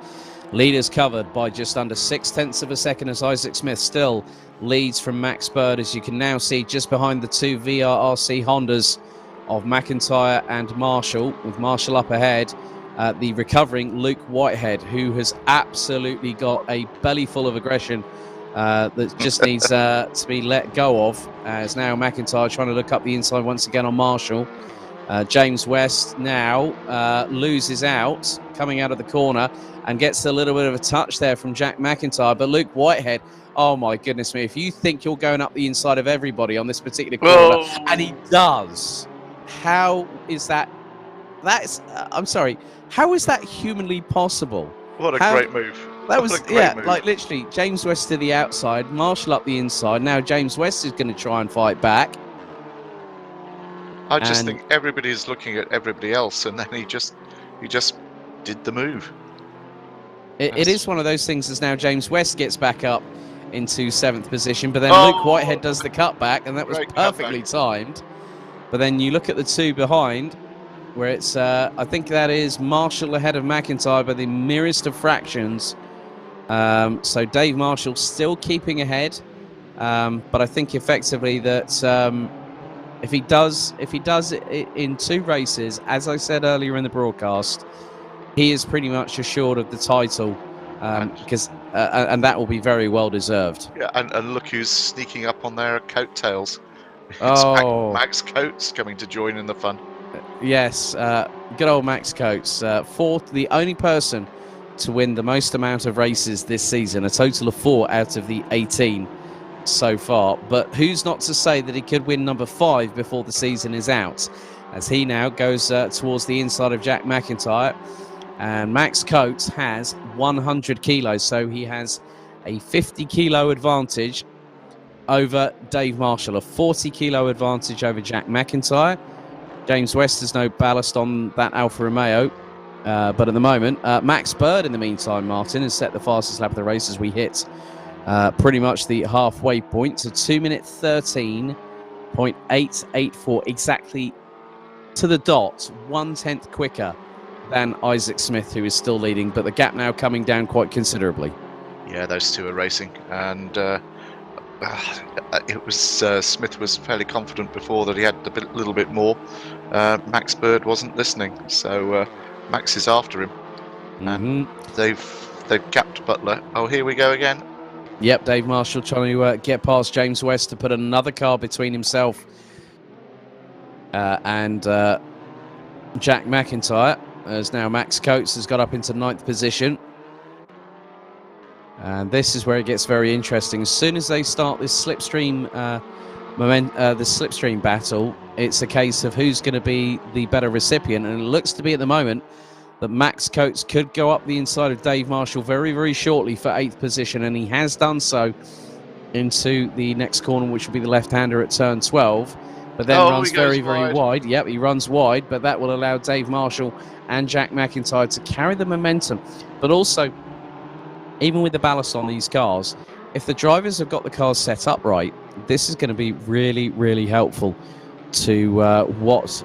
Leaders covered by just under 0.6 of a second as Isaac Smith still leads from Max Bird, as you can now see just behind the two VRRC Hondas of McIntyre and Marshall, with Marshall up ahead. The recovering Luke Whitehead, who has absolutely got a belly full of aggression that just needs to be let go of, as now McIntyre trying to look up the inside once again on Marshall. James West now loses out, coming out of the corner, and gets a little bit of a touch there from Jack McIntyre. But Luke Whitehead, oh my goodness me, if you think you're going up the inside of everybody on this particular corner, and he does, how is that? That's, I'm sorry, how is that humanly possible? What a great move. That was, move. like literally James West to the outside, Marshall up the inside. Now James West is going to try and fight back. I just think everybody's looking at everybody else, and then he just did the move. It is one of those things as now James West gets back up into 7th position, but then Luke Whitehead does the cutback, and that was perfectly timed. But then you look at the two behind, where it's, I think that is Marshall ahead of McIntyre by the merest of fractions. So Dave Marshall still keeping ahead, but I think effectively that if he does it in 2 races, as I said earlier in the broadcast, he is pretty much assured of the title, because and that will be very well deserved. Yeah, and look who's sneaking up on their coattails. It's Max Coates coming to join in the fun. Yes, good old Max Coates, the only person to win the most amount of races this season, a total of 4 out of the 18 so far. But who's not to say that he could win number 5 before the season is out, as he now goes towards the inside of Jack McIntyre. And Max Coates has 100 kilos, so he has a 50 kilo advantage over Dave Marshall, a 40 kilo advantage over Jack McIntyre. James West has no ballast on that Alfa Romeo, but at the moment, Max Bird, in the meantime, Martin, has set the fastest lap of the race as we hit pretty much the halfway point to 2 minute 13.884, exactly to the dot, 1/10 quicker than Isaac Smith, who is still leading, but the gap now coming down quite considerably. Yeah, those two are racing, and it was Smith was fairly confident before that he had a little bit more. Max Bird wasn't listening, so Max is after him, and they've gapped Butler. Oh, here we go again. Yep, Dave Marshall trying to get past James West to put another car between himself and Jack McIntyre, as now Max Coates has got up into 9th position. And this is where it gets very interesting. As soon as they start this slipstream slipstream battle, it's a case of who's going to be the better recipient. And it looks to be at the moment that Max Coates could go up the inside of Dave Marshall very, very shortly for 8th position. And he has done so into the next corner, which will be the left-hander at turn 12. But then runs very, very wide. Yep, he runs wide, but that will allow Dave Marshall and Jack McIntyre to carry the momentum. But also, even with the ballast on these cars, if the drivers have got the cars set up right, this is going to be really, really helpful to works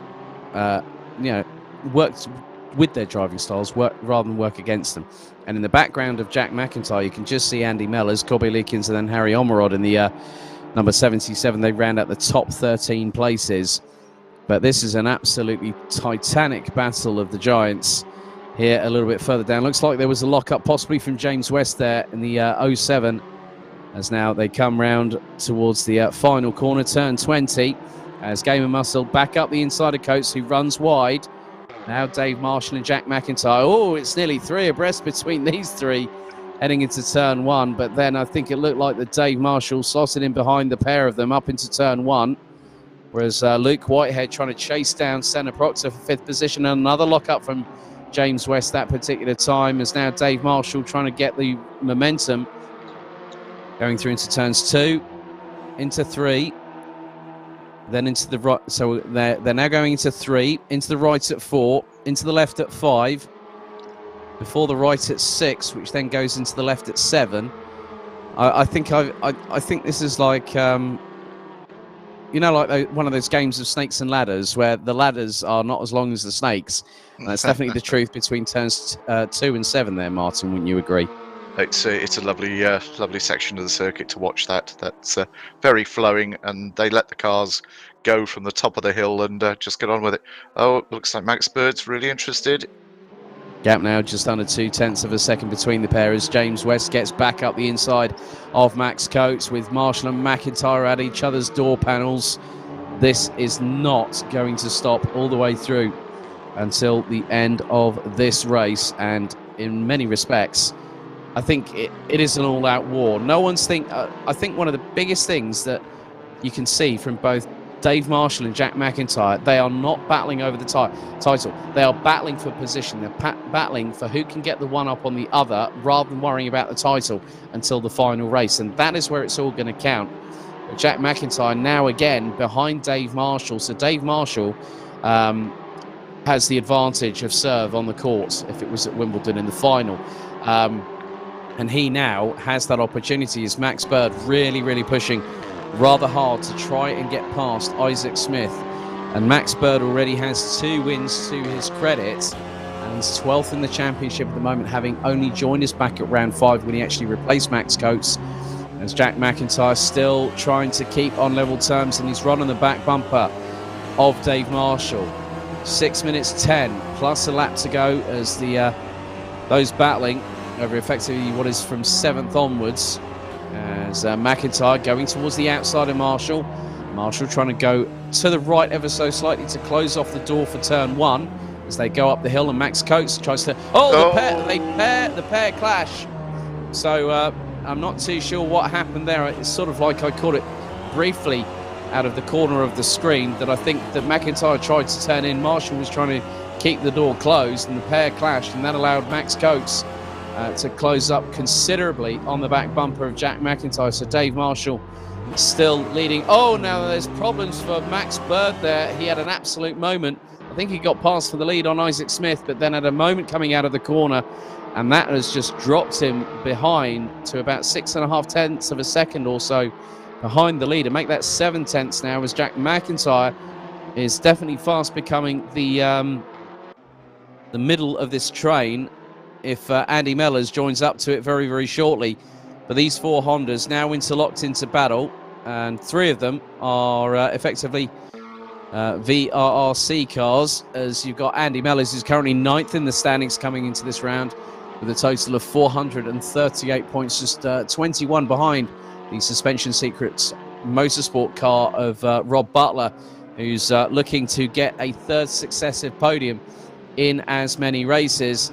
with their driving styles rather than work against them. And in the background of Jack McIntyre, you can just see Andy Mellors, Kobe Leakins, and then Harry Omerod in the number 77. They round out the top 13 places. But this is an absolutely titanic battle of the Giants here a little bit further down. Looks like there was a lock-up possibly from James West there in the 07, as now they come round towards the final corner, turn 20, as Game of Muscle back up the inside of Coates, who runs wide. Now Dave Marshall and Jack McIntyre. Oh, it's nearly 3 abreast between these three. heading into turn 1. But then I think it looked like that Dave Marshall slotted in behind the pair of them up into turn 1. Whereas Luke Whitehead trying to chase down Senna Proctor for 5th position. And another lock-up from James West that particular time, as now Dave Marshall trying to get the momentum. Going through into turns 2, into 3, then into the right. So they're now going into 3, into the right at 4, into the left at 5, before the right at 6, which then goes into the left at 7. I think this is like like one of those games of snakes and ladders where the ladders are not as long as the snakes. And that's definitely the truth between turns 2 and 7 there, Martin. Wouldn't you agree? It's a lovely section of the circuit to watch that. That's very flowing, and they let the cars go from the top of the hill and just get on with it. Oh, it looks like Max Bird's really interested. Gap now just under 0.2 of a second between the pair as James West gets back up the inside of Max Coates, with Marshall and McIntyre at each other's door panels. This is not going to stop all the way through until the end of this race, and in many respects I think it is an all-out war. No one's I think one of the biggest things that you can see from both Dave Marshall and Jack McIntyre, they are not battling over the title. They are battling for position. They're battling for who can get the one up on the other, rather than worrying about the title until the final race. And that is where it's all going to count. But Jack McIntyre now again behind Dave Marshall. So Dave Marshall has the advantage of serve on the courts if it was at Wimbledon in the final. And he now has that opportunity as Max Bird really pushing rather hard to try and get past Isaac Smith. And Max Bird already has 2 wins to his credit, and he's 12th in the championship at the moment, having only joined us back at round 5 when he actually replaced Max Coates. As Jack McIntyre still trying to keep on level terms, and he's run on the back bumper of Dave Marshall. 6 minutes 10 plus a lap to go as those battling over effectively what is from 7th onwards, as McIntyre going towards the outside of Marshall. Marshall trying to go to the right ever so slightly to close off the door for turn 1 as they go up the hill, and Max Coates tries to the pair clash. So I'm not too sure what happened there. It's sort of like I caught it briefly out of the corner of the screen that I think that McIntyre tried to turn in. Marshall was trying to keep the door closed, and the pair clashed, and that allowed Max Coates to close up considerably on the back bumper of Jack McIntyre. So Dave Marshall still leading. Oh, now there's problems for Max Bird there. He had an absolute moment. I think he got past for the lead on Isaac Smith, but then had a moment coming out of the corner, and that has just dropped him behind to about 6.5 of a second or so behind the lead, and make that 7 tenths now, as Jack McIntyre is definitely fast becoming the middle of this train, if Andy Mellors joins up to it very shortly. But these 4 Hondas now interlocked into battle, and 3 of them are effectively VRRC cars, as you've got Andy Mellors, who's currently 9th in the standings coming into this round with a total of 438 points, just 21 behind the Suspension Secrets motorsport car of Rob Butler, who's looking to get a 3rd successive podium in as many races.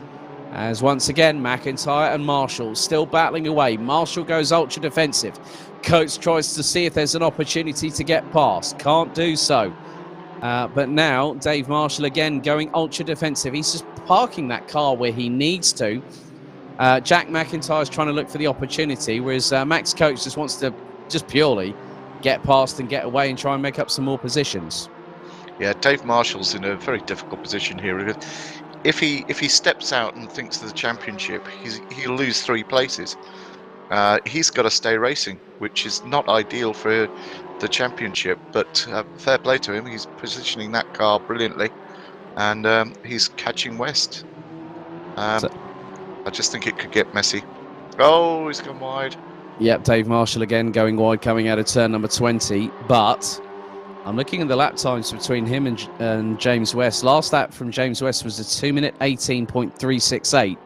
As once again, McIntyre and Marshall still battling away. Marshall goes ultra defensive. Coates tries to see if there's an opportunity to get past. Can't do so. But now Dave Marshall again going ultra defensive. He's just parking that car where he needs to. Jack McIntyre's trying to look for the opportunity, whereas Max Coates just wants to just purely get past and get away and try and make up some more positions. Yeah, Dave Marshall's in a very difficult position here. If he steps out and thinks of the championship, he'll lose 3 places. He's got to stay racing, which is not ideal for the championship, but fair play to him. He's positioning that car brilliantly, and he's catching West. I just think it could get messy. Oh, he's gone wide. Yep, Dave Marshall again going wide coming out of turn number 20, but I'm looking at the lap times between him and James West. Last lap from James West was a 2-minute 18.368.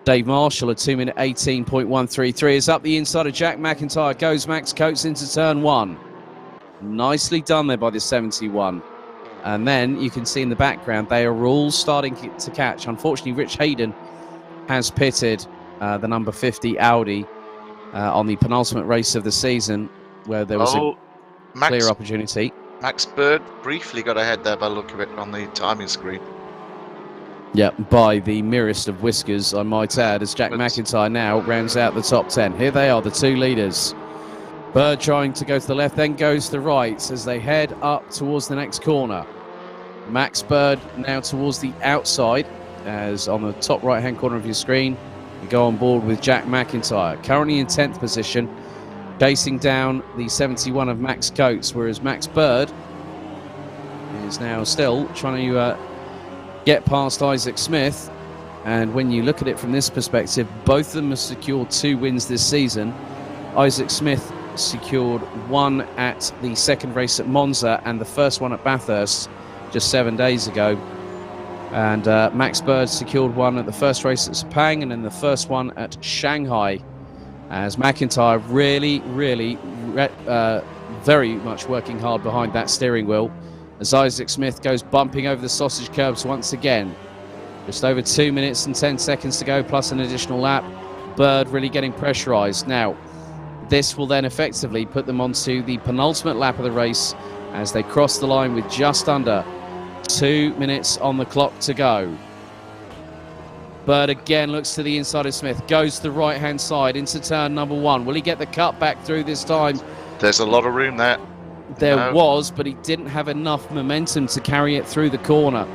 Dave Marshall, a 2-minute 18.133, is up the inside of Jack McIntyre. Goes Max Coates into turn 1. Nicely done there by the 71. And then you can see in the background, they are all starting to catch. Unfortunately, Rich Hayden has pitted the number 50 Audi on the penultimate race of the season, where there was a clear opportunity. Max Bird briefly got ahead there by the look of it on the timing screen. Yeah, by the merest of whiskers, I might add, as Jack McIntyre now rounds out the top 10. Here they are, the two leaders. Bird trying to go to the left, then goes to the right as they head up towards the next corner. Max Bird now towards the outside, as on the top right-hand corner of your screen, you go on board with Jack McIntyre, currently in 10th position, chasing down the 71 of Max Coates, whereas Max Bird is now still trying to get past Isaac Smith. And when you look at it from this perspective, both of them have secured 2 wins this season. Isaac Smith secured 1 at the second race at Monza and the first one at Bathurst just 7 days ago. And Max Bird secured 1 at the first race at Sepang and then the first one at Shanghai. As McIntyre really very much working hard behind that steering wheel, as Isaac Smith goes bumping over the sausage curbs once again. Just over 2 minutes and 10 seconds to go, plus an additional lap. Bird really getting pressurised. Now, this will then effectively put them onto the penultimate lap of the race as they cross the line with just under 2 minutes on the clock to go. Bird again looks to the inside of Smith, goes to the right-hand side into turn number 1. Will he get the cut back through this time? There's a lot of room there. There was, but he didn't have enough momentum to carry it through the corner.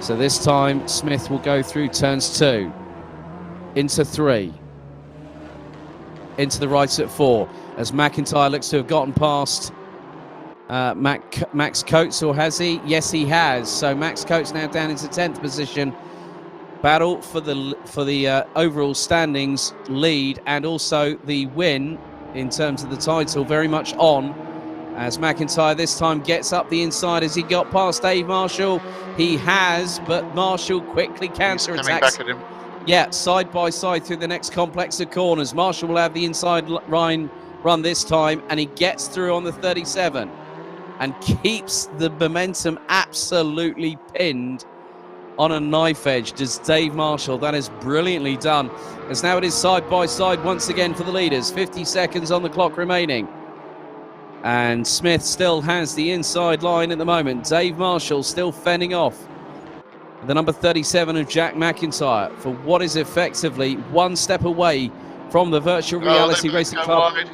So this time, Smith will go through turns 2, into 3, into the right at 4, as McIntyre looks to have gotten past Max Coates, or has he? Yes, he has. So Max Coates now down into 10th position. Battle for the overall standings lead and also the win in terms of the title very much on, as McIntyre this time gets up the inside. As he got past Dave Marshall? He has, but Marshall quickly counter-attacks. Coming back at him. Yeah, side by side through the next complex of corners. Marshall will have the inside line run this time, and he gets through on the 37 and keeps the momentum absolutely pinned on a knife edge. Does Dave Marshall. That is brilliantly done, as now it is side by side once again for the leaders. 50 seconds on the clock remaining. And Smith still has the inside line at the moment. Dave Marshall still fending off the number 37 of Jack McIntyre for what is effectively 1 step away from the virtual reality racing club. Wide.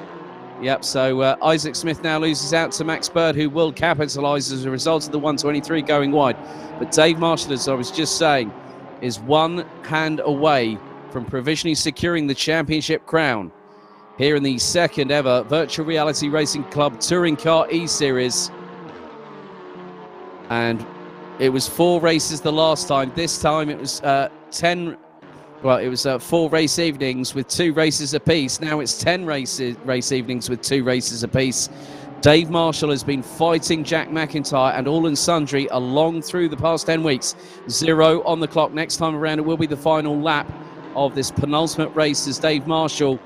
Yep, so Isaac Smith now loses out to Max Bird, who will capitalise as a result of the 123 going wide. But Dave Marshall, as I was just saying, is 1 hand away from provisionally securing the championship crown here in the second ever Virtual Reality Racing Club Touring Car eSeries. And it was 4 races the last time. This time it was 4 race evenings with 2 races apiece. Now it's 10 race evenings with 2 races apiece. Dave Marshall has been fighting Jack McIntyre and all and sundry along through the past 10 weeks. 0 on the clock. Next time around, it will be the final lap of this penultimate race, as Dave Marshall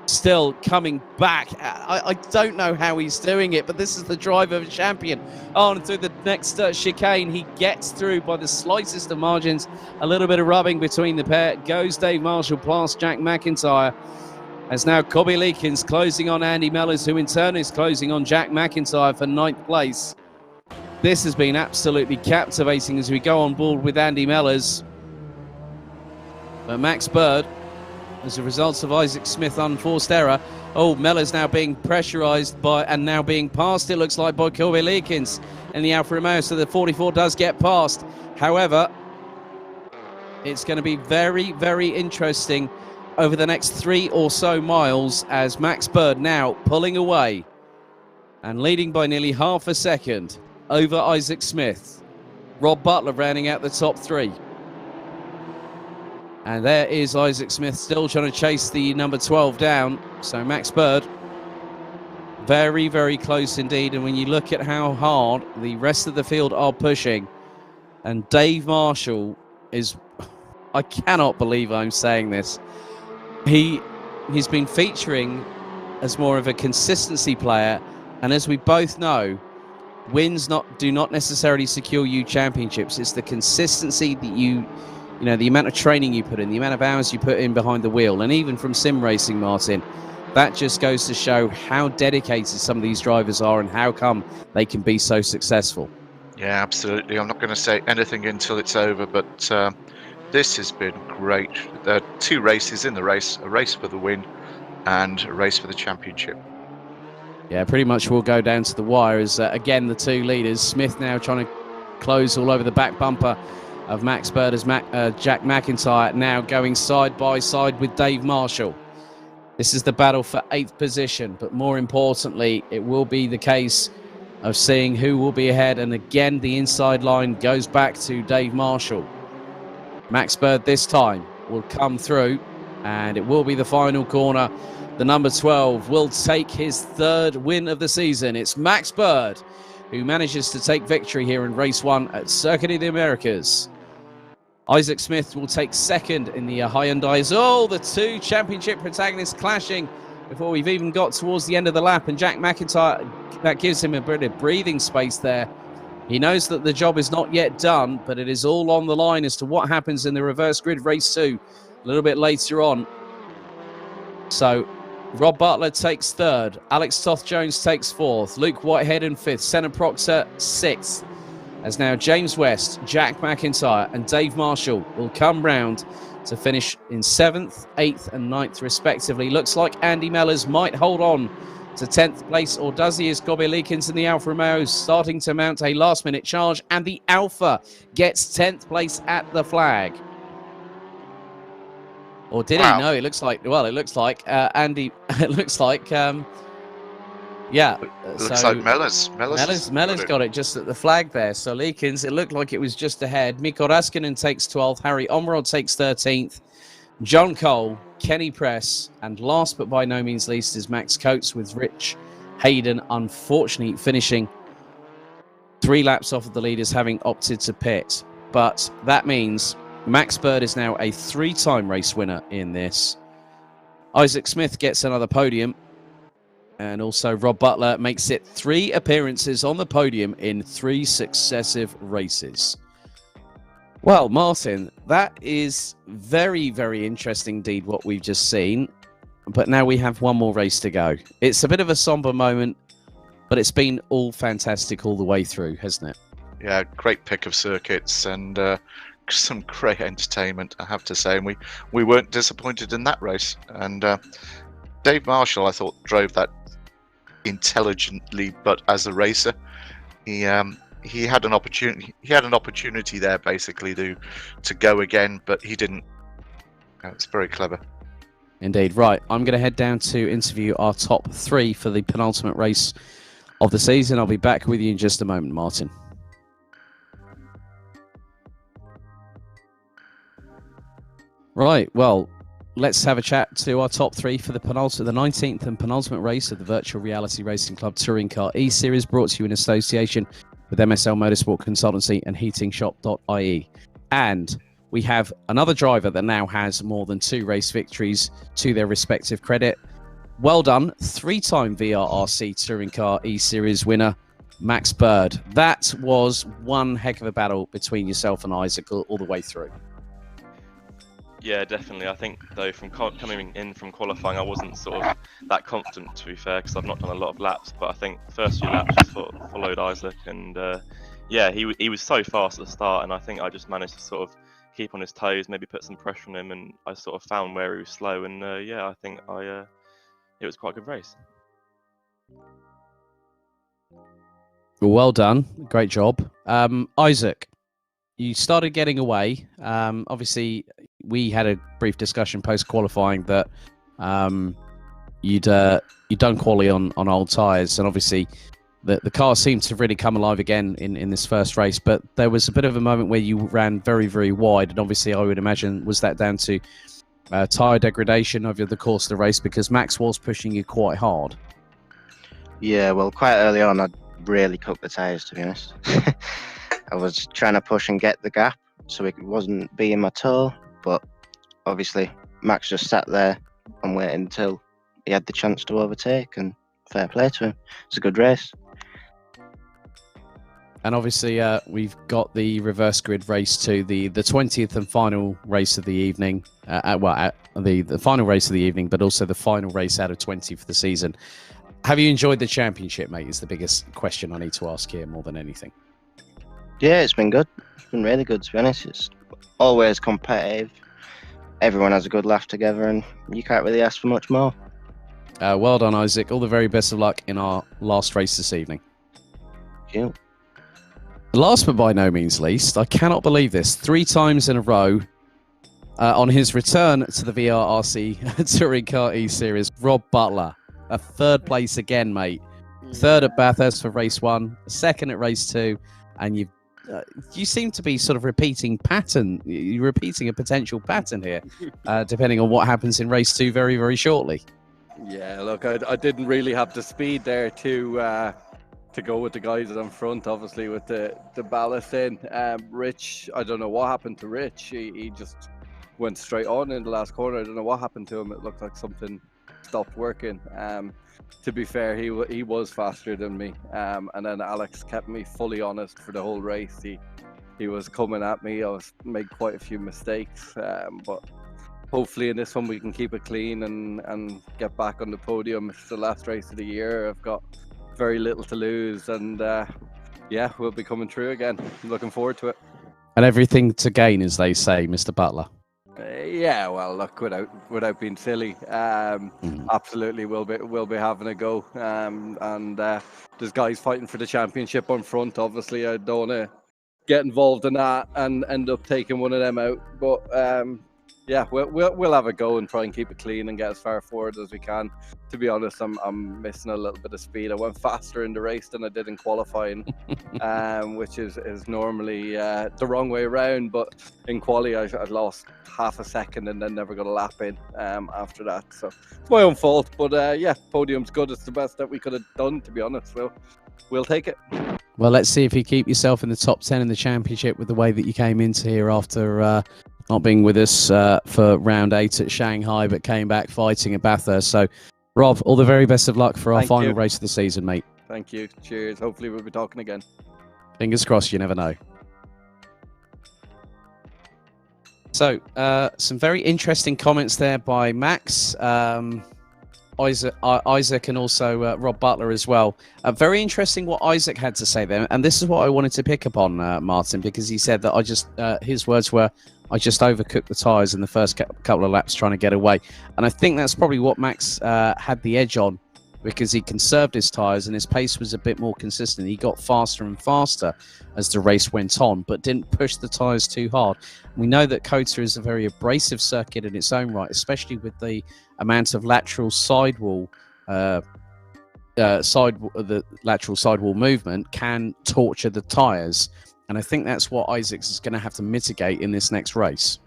still coming back. I don't know how he's doing it, but this is the drive of a champion. On through the next chicane, he gets through by the slightest of margins. A little bit of rubbing between the pair. Goes Dave Marshall past Jack McIntyre, as now Kobe Leakins closing on Andy Mellors, who in turn is closing on Jack McIntyre for 9th place. This has been absolutely captivating as we go on board with Andy Mellors. But Max Bird, as a result of Isaac Smith unforced error. Oh, Mellors now being pressurised by and now being passed, it looks like, by Kobe Leakins in the Alfa Romeo, so the 44 does get past. However, it's going to be very, very interesting over the next 3 or so miles, as Max Bird now pulling away and leading by nearly half a second over Isaac Smith. Rob Butler rounding out the top 3. And there is Isaac Smith still trying to chase the number 12 down. So Max Bird, very, very close indeed. And when you look at how hard the rest of the field are pushing, and Dave Marshall is, I cannot believe I'm saying this, he's been featuring as more of a consistency player. And as we both know, wins do not necessarily secure you championships. It's the consistency that you you know, the amount of training you put in, the amount of hours you put in behind the wheel, and even from sim racing, Martin, that just goes to show how dedicated some of these drivers are and how come they can be so successful. Yeah, absolutely. I'm not going to say anything until it's over, but this has been great. There are 2 races in the race, a race for the win and a race for the championship. Yeah, pretty much will go down to the wire as, again, the 2 leaders. Smith now trying to close all over the back bumper of Max Bird as Jack McIntyre now going side by side with Dave Marshall. This is the battle for 8th position, but more importantly, it will be the case of seeing who will be ahead. And again, the inside line goes back to Dave Marshall. Max Bird this time will come through, and it will be the final corner. The number 12 will take his 3rd win of the season. It's Max Bird who manages to take victory here in race 1 at Circuit of the Americas. Isaac Smith will take 2nd in the Hyundais. Oh, the 2 championship protagonists clashing before we've even got towards the end of the lap. And Jack McIntyre, that gives him a bit of breathing space there. He knows that the job is not yet done, but it is all on the line as to what happens in the reverse grid race 2 a little bit later on. So Rob Butler takes 3rd. Alex Toth-Jones takes 4th. Luke Whitehead in 5th. Senna Proctor 6th. As now James West, Jack McIntyre and Dave Marshall will come round to finish in 7th, 8th and 9th respectively. Looks like Andy Mellors might hold on to 10th place, or does he, as Gobby Leakins in the Alfa Romeo starting to mount a last-minute charge, and the Alfa gets 10th place at the flag. Or did he? No, it looks like, well, it looks like Andy, it looks like, yeah. It looks like Mellors got it just at the flag there. So Leakins, it looked like it was just ahead. Mikko Raskinen takes 12th. Harry Omrod takes 13th. John Cole, Kenny Press, and last but by no means least is Max Coates, with Rich Hayden unfortunately finishing 3 laps off of the leaders, having opted to pit. But that means Max Bird is now a 3-time race winner in this. Isaac Smith gets another podium. And also Rob Butler makes it 3 appearances on the podium in 3 successive races. Well, Martin, that is very, very interesting indeed what we've just seen. But now we have one more race to go. It's a bit of a somber moment, but it's been all fantastic all the way through, hasn't it? Yeah, great pick of circuits and some great entertainment, I have to say. And we weren't disappointed in that race. And Dave Marshall, I thought, drove that intelligently, but as a racer, he had an opportunity. He had an opportunity there, basically, to go again, but he didn't. It's very clever. Indeed. Right, I'm going to head down to interview our top 3 for the penultimate race of the season. I'll be back with you in just a moment, Martin. Right, well, let's have a chat to our top 3 for the 19th and penultimate race of the Virtual Reality Racing Club Touring Car eSeries, brought to you in association with MSL Motorsport Consultancy and heatingshop.ie. And we have another driver that now has more than 2 race victories to their respective credit. Well done, 3-time VRRC Touring Car eSeries winner, Max Bird. That was one heck of a battle between yourself and Isaac all the way through. Yeah, definitely. I think, though, from coming in from qualifying, I wasn't sort of that confident, to be fair, because I've not done a lot of laps. But I think the first few laps just followed Isaac, and yeah, he was so fast at the start, and I think I just managed to sort of keep on his toes, maybe put some pressure on him, and I sort of found where he was slow, and yeah, I think it was quite a good race. Well done, great job, Isaac. You started getting away. Obviously, we had a brief discussion post qualifying that you'd done quali on old tyres, and obviously the car seemed to really come alive again in this first race. But there was a bit of a moment where you ran very, very wide, and obviously I would imagine was that down to tyre degradation over the course of the race, because Max was pushing you quite hard. Yeah, well, quite early on, I really cooked the tyres, to be honest. I was trying to push and get the gap, so it wasn't being my toe, but obviously Max just sat there and waited until he had the chance to overtake, and fair play to him. It's a good race. And obviously, we've got the reverse grid race to the 20th and final race of the evening. The final race of the evening, but also the final race out of 20 for the season. Have you enjoyed the championship, mate? Is the biggest question I need to ask here more than anything. Yeah, it's been good. It's been really good, to be honest. It's always competitive. Everyone has a good laugh together, and you can't really ask for much more. Well done, Isaac. All the very best of luck in our last race this evening. Thank you. Last but by no means least, I cannot believe this. 3 times in a row, on his return to the VRRC Touring Car eSeries, Rob Butler, a 3rd place again, mate. 3rd at Bathurst for race 1, 2nd at race 2, and you seem to be sort of repeating pattern. You're repeating a potential pattern here, depending on what happens in race 2 very, very shortly. Yeah, look, I didn't really have the speed there to go with the guys in front, obviously, with the ballast in. Rich, I don't know what happened to Rich. He just went straight on in the last corner. I don't know what happened to him. It looked like something stopped working. To be fair, he was faster than me. And then Alex kept me fully honest for the whole race. He was coming at me. I made quite a few mistakes, but hopefully in this one we can keep it clean and get back on the podium. It's the last race of the year. I've got very little to lose, and yeah, we'll be coming through again. I'm looking forward to it. And everything to gain, as they say, Mr. Butler. Yeah, well, look, without being silly, absolutely we'll be having a go. And there's guys fighting for the championship on front. Obviously, I don't want to get involved in that and end up taking one of them out. But yeah, we'll have a go and try and keep it clean and get as far forward as we can. To be honest, I'm missing a little bit of speed. I went faster in the race than I did in qualifying, which is normally the wrong way around. But in quali, I lost half a second and then never got a lap in after that. So it's my own fault. But yeah, podium's good. It's the best that we could have done, to be honest. So we'll take it. Well, let's see if you keep yourself in the top 10 in the championship with the way that you came into here after not being with us for round 8 at Shanghai, but came back fighting at Bathurst. So, Rob, all the very best of luck for our final race of the season, mate. Thank you. Cheers. Hopefully we'll be talking again. Fingers crossed, you never know. So, some very interesting comments there by Max, Isaac and also Rob Butler as well. Very interesting what Isaac had to say there. And this is what I wanted to pick up on, Martin, because he said that his words were, I just overcooked the tyres in the first couple of laps trying to get away. And I think that's probably what Max had the edge on, because he conserved his tyres and his pace was a bit more consistent. He got faster and faster as the race went on, but didn't push the tyres too hard. We know that COTA is a very abrasive circuit in its own right, especially with the amount of lateral sidewall, the lateral sidewall movement can torture the tyres. And I think that's what Isaacs is going to have to mitigate in this next race.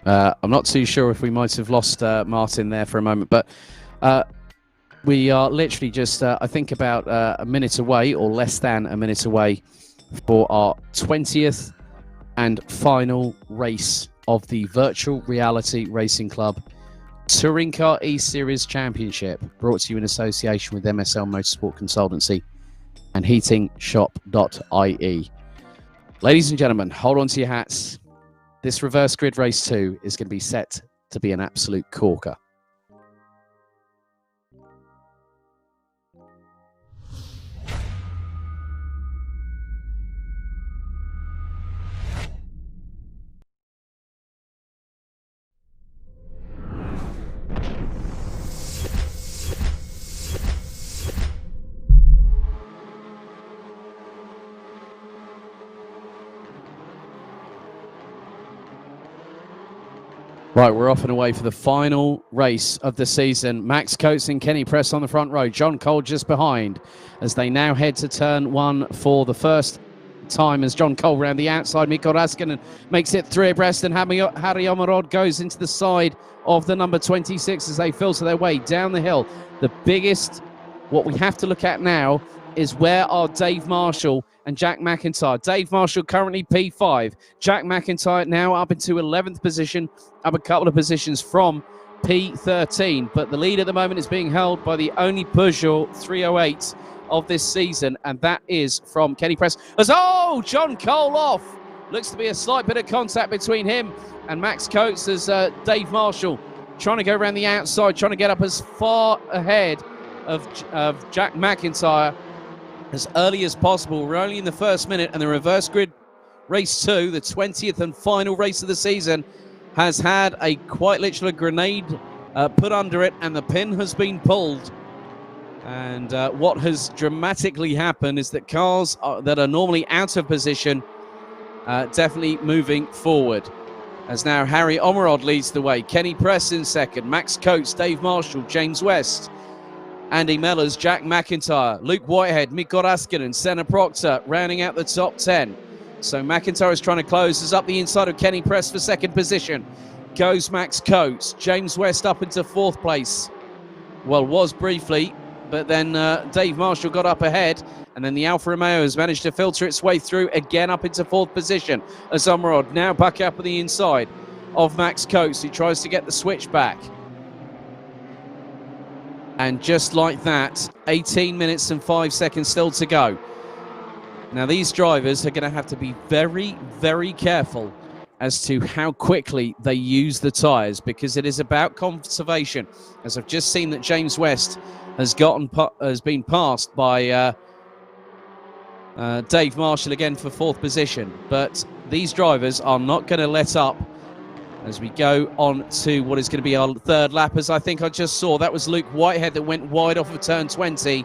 I'm not too sure if we might have lost Martin there for a moment, but we are literally just, I think, about a minute away, or less than a minute away, for our 20th and final race of the Virtual Reality Racing Club Touring Car eSeries Championship, brought to you in association with MSL Motorsport Consultancy and heatingshop.ie. Ladies and gentlemen, hold on to your hats. This reverse grid race 2 is going to be set to be an absolute corker. Right, we're off and away for the final race of the season. Max Coates and Kenny Press on the front row. John Cole just behind as they now head to turn 1 for the first time as John Cole round the outside. Mikko Raskinen makes it 3 abreast, and Harry Omarod goes into the side of the number 26 as they filter their way down the hill. The biggest, what we have to look at now is where are Dave Marshall and Jack McIntyre. Dave Marshall currently P5. Jack McIntyre now up into 11th position, up a couple of positions from P13. But the lead at the moment is being held by the only Peugeot 308 of this season, and that is from Kenny Press. John Cole off. Looks to be a slight bit of contact between him and Max Coates as Dave Marshall trying to go around the outside, trying to get up as far ahead of Jack McIntyre as early as possible. We're only in the first minute, and the reverse grid race 2, the 20th and final race of the season, has had a quite literally grenade put under it, and the pin has been pulled. And what has dramatically happened is that cars that are normally out of position definitely moving forward. As now Harry Omerod leads the way, Kenny Press in second, Max Coates, Dave Marshall, James West, Andy Mellors, Jack McIntyre, Luke Whitehead, Mikko Raskinen, Senna Proctor rounding out the top 10. So McIntyre is trying to close, is up the inside of Kenny Press for second position. Goes Max Coates, James West up into 4th place. Well, was briefly, but then Dave Marshall got up ahead, and then the Alfa Romeo has managed to filter its way through again up into 4th position. As Omerod now back up on the inside of Max Coates, who tries to get the switch back. And just like that, 18 minutes and 5 seconds still to go. Now these drivers are going to have to be very, very careful as to how quickly they use the tyres, because it is about conservation. As I've just seen that James West has been passed by Dave Marshall again for 4th position. But these drivers are not going to let up as we go on to what is going to be our 3rd lap. As I think I just saw, that was Luke Whitehead that went wide off of turn 20.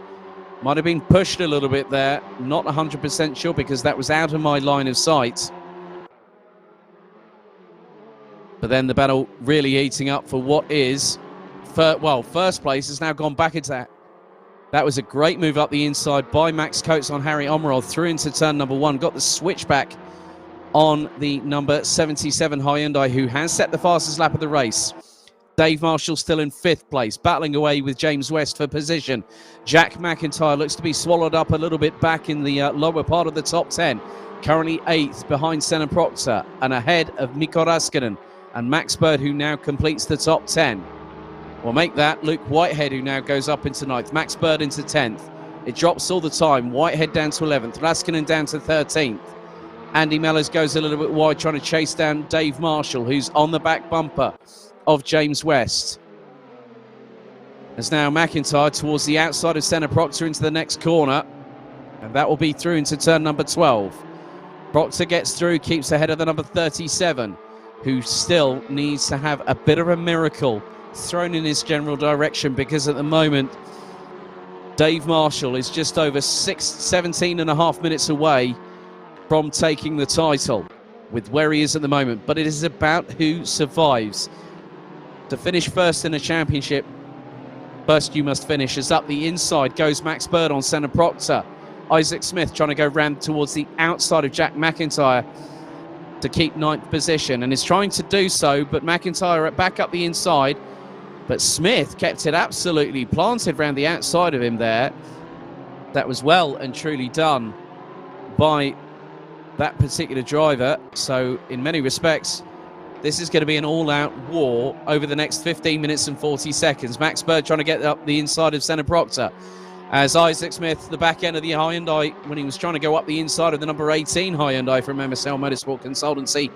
Might have been pushed a little bit there. Not 100% sure, because that was out of my line of sight. But then the battle really heating up for what is, first place has now gone back into that. That was a great move up the inside by Max Coates on Harry Omerod, through into turn number 1, got the switchback on the number 77 Hyundai, who has set the fastest lap of the race. Dave Marshall still in 5th place, battling away with James West for position. Jack McIntyre looks to be swallowed up a little bit back in the lower part of the top 10. Currently 8th behind Senna Proctor and ahead of Mikko Raskinen and Max Bird, who now completes the top 10. We'll make that Luke Whitehead, who now goes up into 9th. Max Bird into 10th. It drops all the time. Whitehead down to 11th. Raskinen down to 13th. Andy Mellors goes a little bit wide, trying to chase down Dave Marshall, who's on the back bumper of James West. As now McIntyre towards the outside of Senna Proctor into the next corner. And that will be through into turn number 12. Proctor gets through, keeps ahead of the number 37, who still needs to have a bit of a miracle thrown in his general direction, because at the moment Dave Marshall is just over 17 and a half minutes away from taking the title with where he is at the moment. But it is about who survives. To finish first in a championship, first you must finish. As up the inside goes Max Bird on Senna Proctor. Isaac Smith trying to go round towards the outside of Jack McIntyre to keep 9th position, and is trying to do so, but McIntyre back up the inside. But Smith kept it absolutely planted around the outside of him there. That was well and truly done by that particular driver. So in many respects, this is going to be an all-out war over the next 15 minutes and 40 seconds. Max Bird trying to get up the inside of Senna Proctor, as Isaac Smith, the back end of the Hyundai, when he was trying to go up the inside of the number 18 Hyundai from MSL Motorsport Consultancy,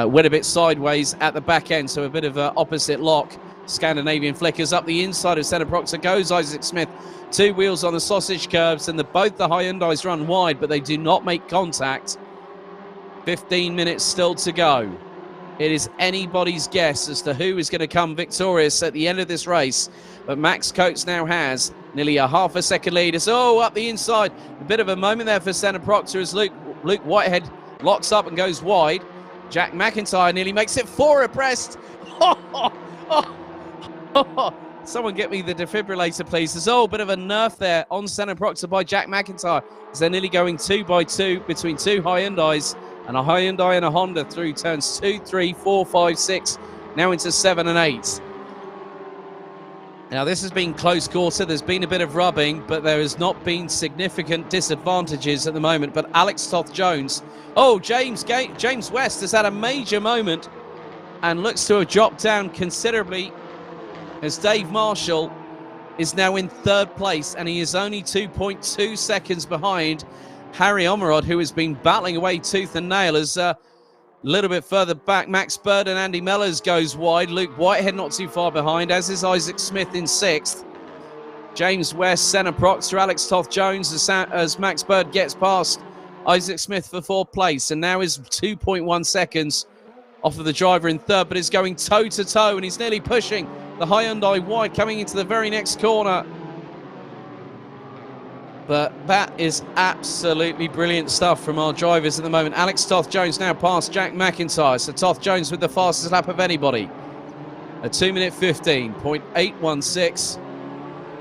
went a bit sideways at the back end, so a bit of opposite lock. Scandinavian flickers up the inside of Senna Proctor goes Isaac Smith. 2 wheels on the sausage curbs, and both the Hyundais run wide, but they do not make contact. 15 minutes still to go. It is anybody's guess as to who is going to come victorious at the end of this race. But Max Coates now has nearly a half a second lead. It's up the inside. A bit of a moment there for Senna Proctor as Luke Whitehead locks up and goes wide. Jack McIntyre nearly makes it 4 abreast. Someone get me the defibrillator, please. There's a bit of a nerf there on Senna Proctor by Jack McIntyre, as they're nearly going 2 by 2 between 2 Hyundais, and a Hyundai and a Honda through turns 2, 3, 4, 5, 6, now into 7 and 8. Now, this has been close quarter. There's been a bit of rubbing, but there has not been significant disadvantages at the moment. But Alex Toth-Jones, James West has had a major moment and looks to have dropped down considerably as Dave Marshall is now in third place, and he is only 2.2 seconds behind Harry Omerod, who has been battling away tooth and nail. As a little bit further back, Max Bird and Andy Mellors goes wide. Luke Whitehead not too far behind, as is Isaac Smith in sixth. James West, Senna Proctor, Alex Toth-Jones as Max Bird gets past Isaac Smith for fourth place, and now is 2.1 seconds off of the driver in third, but is going toe-to-toe, and he's nearly pushing the Hyundai wide coming into the very next corner. But that is absolutely brilliant stuff from our drivers at the moment. Alex Toth-Jones now past Jack McIntyre. So Toth-Jones with the fastest lap of anybody. A 2-minute 15.816.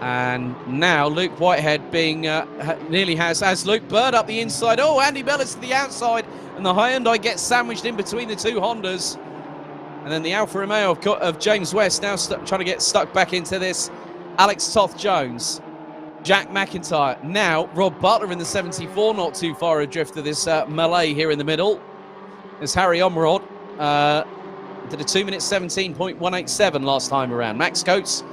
And now Luke Whitehead being nearly has Luke Bird up the inside. Oh, Andy Mellors to the outside. And the Hyundai gets sandwiched in between the two Hondas. And then the Alfa Romeo of James West now trying to get stuck back into this. Alex Toth-Jones. Jack McIntyre. Now, Rob Butler in the 74, not too far adrift of this melee here in the middle. As Harry Omerod did a 2-minute 17.187 last time around. Max Coates,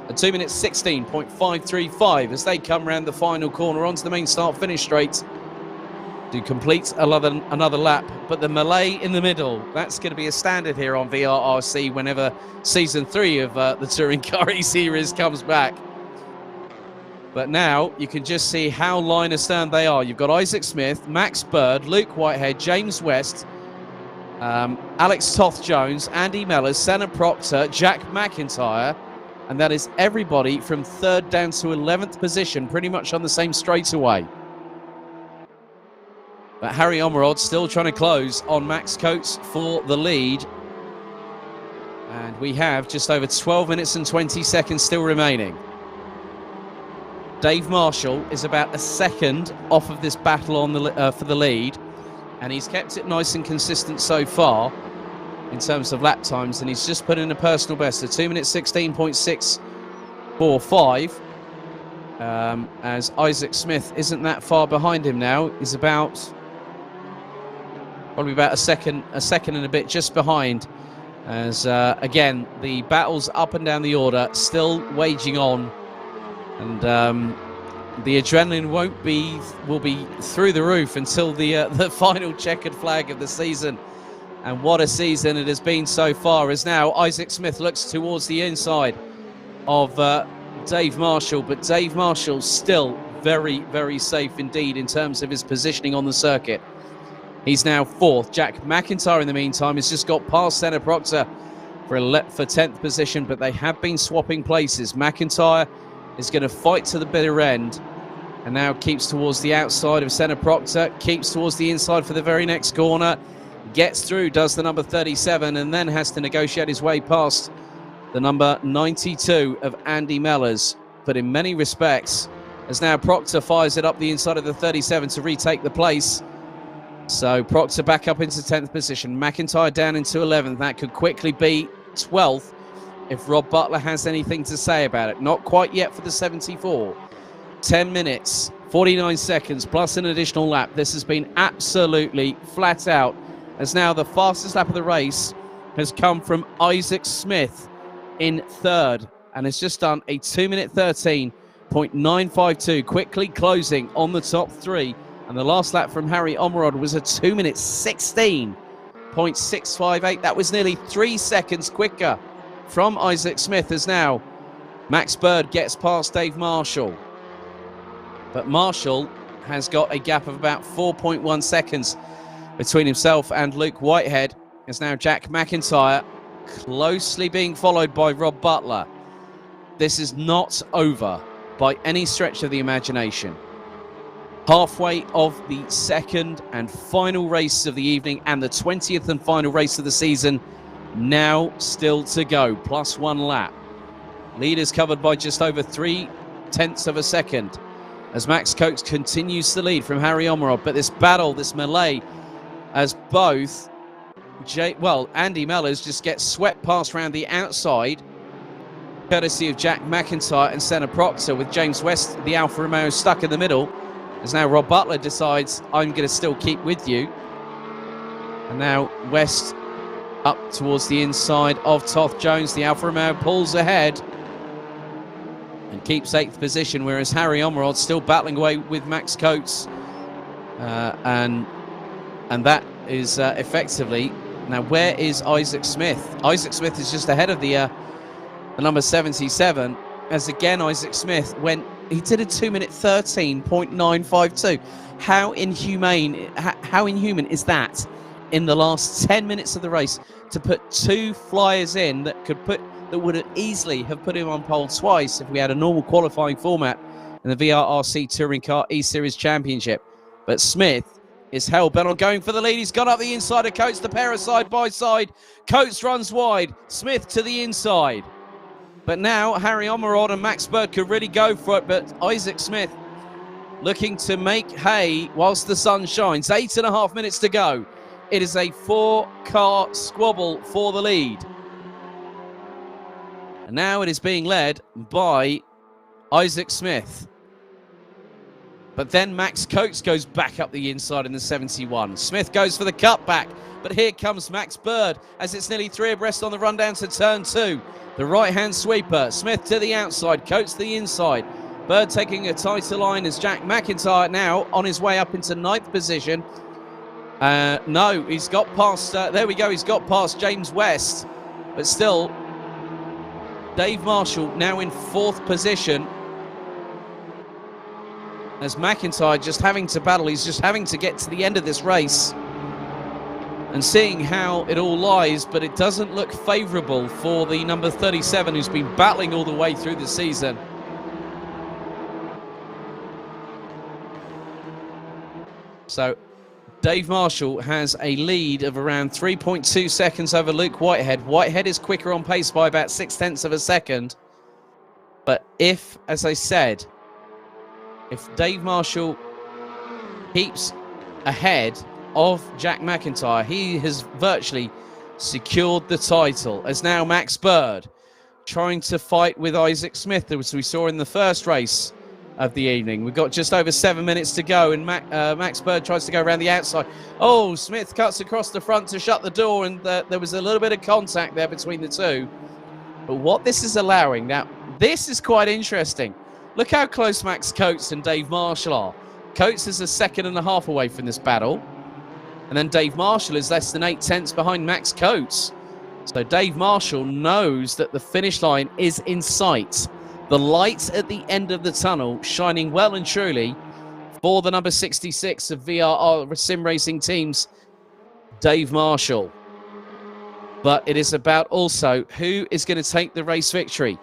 a 2-minute 16.535 as they come around the final corner onto the main start-finish straight to complete another lap. But the melee in the middle, that's going to be a standard here on VRRC whenever Season 3 of the Touring Car eSeries comes back. But now you can just see how line astern they are. You've got Isaac Smith, Max Bird, Luke Whitehead, James West, Alex Toth-Jones, Andy Mellors, Senna Proctor, Jack McIntyre, and that is everybody from third down to 11th position, pretty much on the same straightaway. But Harry Omerod still trying to close on Max Coates for the lead. And we have just over 12 minutes and 20 seconds still remaining. Dave Marshall is about a second off of this battle on the for the lead, and he's kept it nice and consistent so far in terms of lap times, and he's just put in a personal best, a 2-minute 16.645. As Isaac Smith isn't that far behind him now. He's probably about a second and a bit just behind. As again, the battles up and down the order still waging on. And the adrenaline will be through the roof until the final checkered flag of the season. And what a season it has been so far, as now Isaac Smith looks towards the inside of Dave Marshall, but Dave Marshall still very, very safe indeed in terms of his positioning on the circuit. He's now fourth. Jack McIntyre in the meantime has just got past Senna Proctor for 10th position, but they have been swapping places. McIntyre is going to fight to the bitter end and now keeps towards the outside of Senna Proctor, keeps towards the inside for the very next corner, gets through, does the number 37, and then has to negotiate his way past the number 92 of Andy Mellors. But in many respects, as now Proctor fires it up the inside of the 37 to retake the place. So Proctor back up into 10th position, McIntyre down into 11th. That could quickly be 12th if Rob Butler has anything to say about it. Not quite yet for the 74. 10 minutes, 49 seconds, plus an additional lap. This has been absolutely flat out, as now the fastest lap of the race has come from Isaac Smith in third, and has just done a 2-minute 13.952, quickly closing on the top three. And the last lap from Harry Omerod was a 2-minute 16.658. That was nearly 3 seconds quicker from Isaac Smith, as now Max Bird gets past Dave Marshall. But Marshall has got a gap of about 4.1 seconds between himself and Luke Whitehead, as now Jack McIntyre closely being followed by Rob Butler. This is not over by any stretch of the imagination. Halfway of the second and final race of the evening, and the 20th and final race of the season now still to go, plus one lap. Lead is covered by just over 0.3 of a second as Max Coates continues to lead from Harry Omerod. But this battle, this melee, as both Andy Mellors just gets swept past round the outside courtesy of Jack McIntyre and Senna Proctor, with James West, the Alfa Romeo, stuck in the middle. As now Rob Butler decides, I'm going to still keep with you. And now West up towards the inside of Toth Jones. The Alfa Romeo pulls ahead and keeps 8th position, whereas Harry Omerod still battling away with Max Coates. And that is effectively... Now, where is Isaac Smith? Isaac Smith is just ahead of the number 77, as again Isaac Smith he did a 2-minute 13.952. How inhuman is that in the last 10 minutes of the race, to put 2 flyers in that would have easily have put him on pole twice if we had a normal qualifying format in the VRRC Touring Car eSeries Championship. But Smith is hell-bent on going for the lead. He's gone up the inside of Coates. The pair are side by side. Coates runs wide. Smith to the inside. But now Harry Omerod and Max Bird could really go for it. But Isaac Smith looking to make hay whilst the sun shines. 8.5 minutes to go. It is a 4-car squabble for the lead. And now it is being led by Isaac Smith. But then Max Coates goes back up the inside in the 71. Smith goes for the cutback, but here comes Max Bird as it's nearly 3 abreast on the run down to turn 2. The right-hand sweeper, Smith to the outside, Coates to the inside. Bird taking a tighter line as Jack McIntyre now on his way up into 9th position. No, he's got past, there we go, he's got past James West. But still, Dave Marshall now in 4th position. As McIntyre just having to battle, he's just having to get to the end of this race and seeing how it all lies, but it doesn't look favourable for the number 37 who's been battling all the way through the season. So Dave Marshall has a lead of around 3.2 seconds over Luke Whitehead. Whitehead is quicker on pace by about 0.6 of a second. But if, as I said, if Dave Marshall keeps ahead of Jack McIntyre, he has virtually secured the title. As now Max Bird trying to fight with Isaac Smith, as we saw in the first race of the evening. We've got just over 7 minutes to go, and Max Bird tries to go around the outside. Oh, Smith cuts across the front to shut the door, and there was a little bit of contact there between the two. But what this is allowing, now, this is quite interesting. Look how close Max Coates and Dave Marshall are. Coates is a 1.5 seconds away from this battle. And then Dave Marshall is less than 0.8 behind Max Coates. So Dave Marshall knows that the finish line is in sight. The light at the end of the tunnel shining well and truly for the number 66 of VRR Sim Racing Teams, Dave Marshall. But it is about also who is going to take the race victory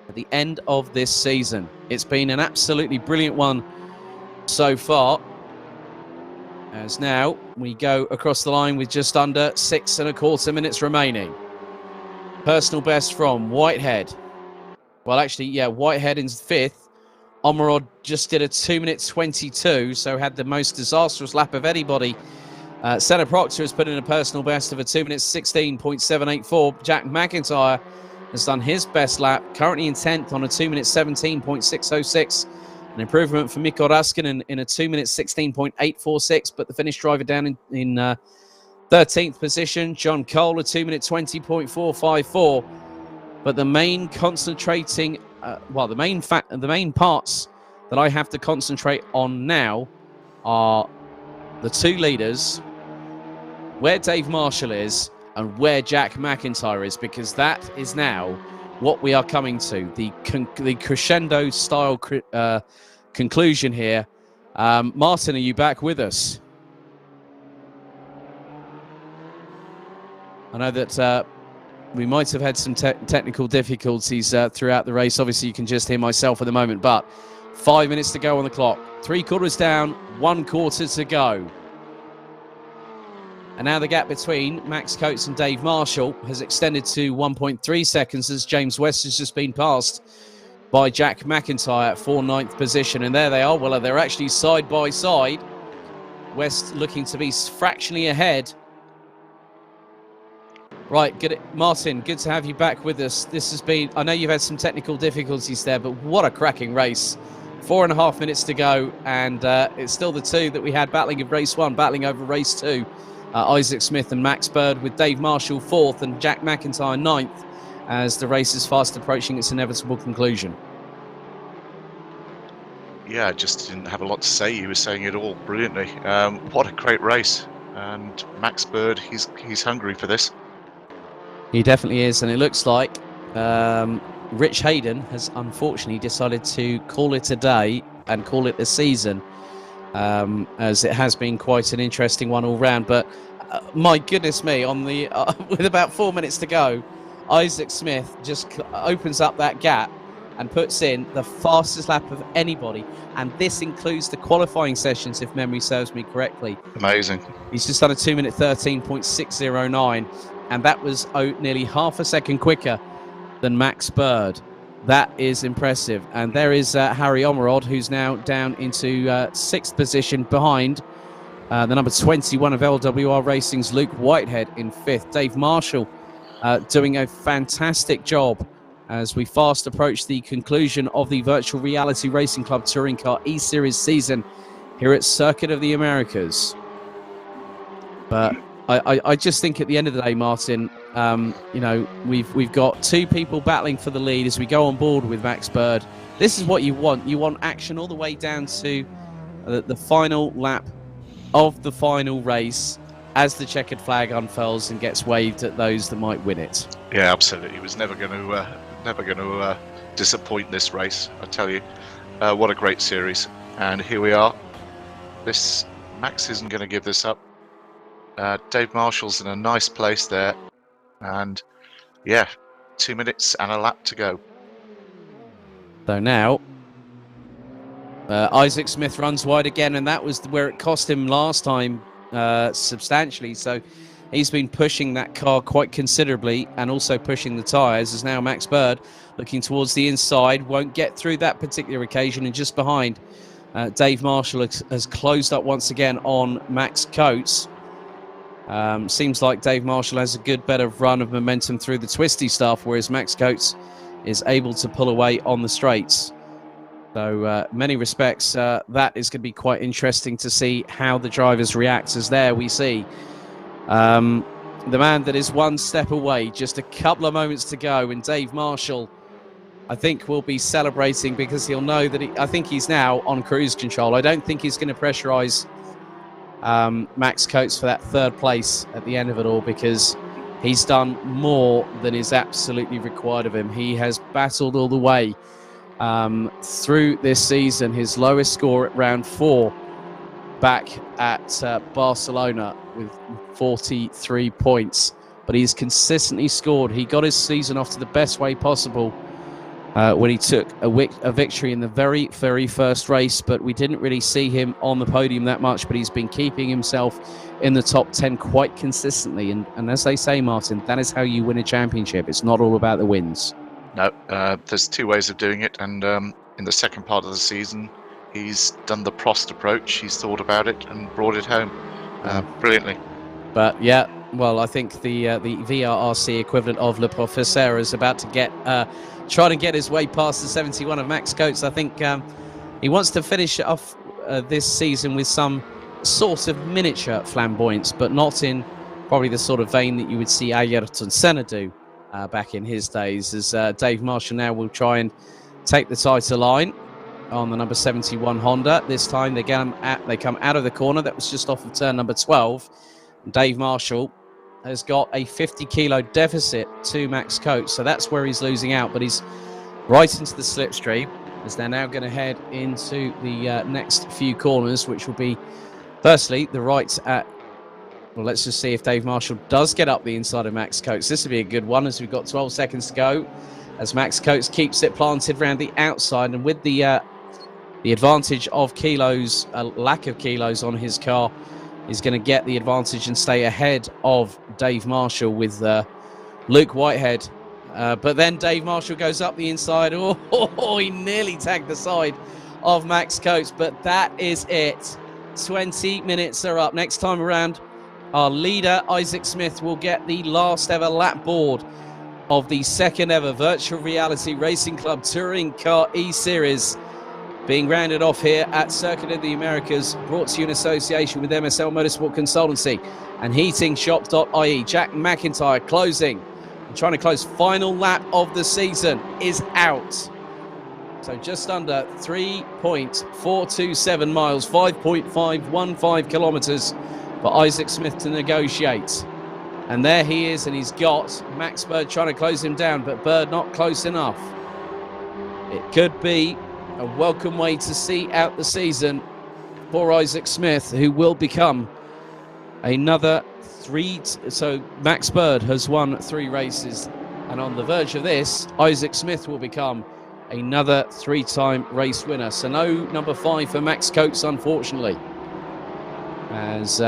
at the end of this season. It's been an absolutely brilliant one so far. As now we go across the line with just under 6.25 minutes remaining. Personal best from Whitehead. Well, actually, yeah, Whitehead in 5th. Omerod just did a 2-minute 22, so had the most disastrous lap of anybody. Senna Proctor has put in a personal best of a 2-minute 16.784. Jack McIntyre has done his best lap, currently in 10th on a 2-minute 17.606. An improvement for Mikko Raskinen in a 2-minute 16.846, but the Finnish driver down in 13th position. John Cole, a 2-minute 20.454. But the main concentrating, the main parts that I have to concentrate on now are the 2 leaders, where Dave Marshall is, and where Jack McIntyre is, because that is now what we are coming to, the crescendo style conclusion here. Martin, are you back with us? I know that we might have had some technical difficulties throughout the race. Obviously, you can just hear myself at the moment, but 5 minutes to go on the clock. 3/4 down, 1/4 to go. And now the gap between Max Coates and Dave Marshall has extended to 1.3 seconds as James West has just been passed by Jack McIntyre for 9th position. And there they are. Well, they're actually side by side. West looking to be fractionally ahead Right, good, Martin. Good to have you back with us. This has been. I know you've had some technical difficulties there, but what a cracking race! 4.5 minutes to go, and it's still the two that we had battling in race one, battling over race two. Isaac Smith and Max Bird, with Dave Marshall fourth and Jack McIntyre ninth, as the race is fast approaching its inevitable conclusion. Yeah, I just didn't have a lot to say. He was saying it all brilliantly. What a great race! And Max Bird, he's hungry for this. He definitely is, and it looks like Rich Hayden has unfortunately decided to call it a day and call it a season, as it has been quite an interesting one all round. But my goodness me, on the with about 4 minutes to go, Isaac Smith just opens up that gap and puts in the fastest lap of anybody, and this includes the qualifying sessions, if memory serves me correctly. Amazing. He's just done a 2 minute 13.609, and that was nearly half a second quicker than Max Bird. That is impressive. And there is Harry Omerod, who's now down into 6th position behind the number 21 of LWR Racing's Luke Whitehead in 5th. Dave Marshall doing a fantastic job as we fast approach the conclusion of the Virtual Reality Racing Club Touring Car eSeries season here at Circuit of the Americas. But I just think at the end of the day, Martin, you know, we've got two people battling for the lead as we go on board with Max Bird. This is what you want. You want action all the way down to the final lap of the final race as the checkered flag unfurls and gets waved at those that might win it. Yeah, absolutely. He was never going to disappoint this race, I tell you. What a great series. And here we are. Max isn't going to give this up. Dave Marshall's in a nice place there, and yeah, 2 minutes and a lap to go. So now Isaac Smith runs wide again, and that was where it cost him last time substantially. So he's been pushing that car quite considerably and also pushing the tyres, as now Max Bird looking towards the inside won't get through that particular occasion, and just behind Dave Marshall has closed up once again on Max Coates. Seems like Dave Marshall has a good bit of run of momentum through the twisty stuff, whereas Max Coates is able to pull away on the straights. So many respects, that is going to be quite interesting to see how the drivers react, as there we see the man that is one step away, just a couple of moments to go, and Dave Marshall, I think, will be celebrating because he'll know that I think he's now on cruise control. I don't think he's going to pressurise Max Coates for that third place at the end of it all, because he's done more than is absolutely required of him. He has battled all the way through this season. His lowest score at round 4 back at Barcelona with 43 points, but he's consistently scored. He got his season off to the best way possible when he took a victory in the very, very first race, but we didn't really see him on the podium that much, but he's been keeping himself in the top 10 quite consistently. And as they say, Martin, that is how you win a championship. It's not all about the wins. No, there's two ways of doing it, and in the second part of the season, he's done the Prost approach. He's thought about it and brought it home brilliantly. But yeah, well, I think the VRRC equivalent of Le Professeur is about to try to get his way past the 71 of Max Coates. I think he wants to finish off this season with some sort of miniature flamboyance, but not in probably the sort of vein that you would see Ayrton Senna do back in his days, as Dave Marshall now will try and take the title line on the number 71 Honda. This time they come out of the corner. That was just off of turn number 12. And Dave Marshall has got a 50-kilo deficit to Max Coates, so that's where he's losing out, but he's right into the slipstream, as they're now going to head into the next few corners, which will be firstly the right at, well, let's just see if Dave Marshall does get up the inside of Max Coates. This will be a good one, as we've got 12 seconds to go, as Max Coates keeps it planted around the outside, and with the advantage of kilos, lack of kilos on his car, is going to get the advantage and stay ahead of Dave Marshall with Luke Whitehead. But then Dave Marshall goes up the inside. Oh, he nearly tagged the side of Max Coates, but that is it. 20 minutes are up. Next time around, our leader, Isaac Smith, will get the last ever lap board of the second ever Virtual Reality Racing Club Touring Car eSeries, being rounded off here at Circuit of the Americas, brought to you in association with MSL Motorsport Consultancy and heatingshop.ie. Jack McIntyre closing, and trying to close final lap of the season, is out. So just under 3.427 miles, 5.515 kilometres for Isaac Smith to negotiate. And there he is, and he's got Max Bird trying to close him down, but Bird not close enough. It could be a welcome way to see out the season for Isaac Smith, who will become another so Max Bird has won 3 races, and on the verge of this, Isaac Smith will become another 3-time race winner. So no number 5 for Max Coates, unfortunately, as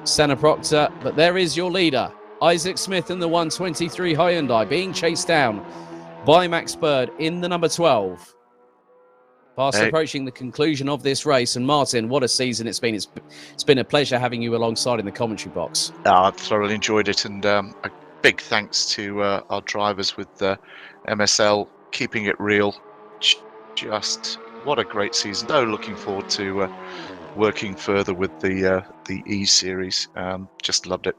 Senna Proctor, but there is your leader, Isaac Smith in the 123 Hyundai, being chased down by Max Bird in the number 12. Fast approaching the conclusion of this race. And Martin, what a season it's been. It's been a pleasure having you alongside in the commentary box. I've thoroughly enjoyed it, and a big thanks to our drivers with MSL, keeping it real. Just what a great season. Oh, looking forward to working further with the E-Series. Just loved it.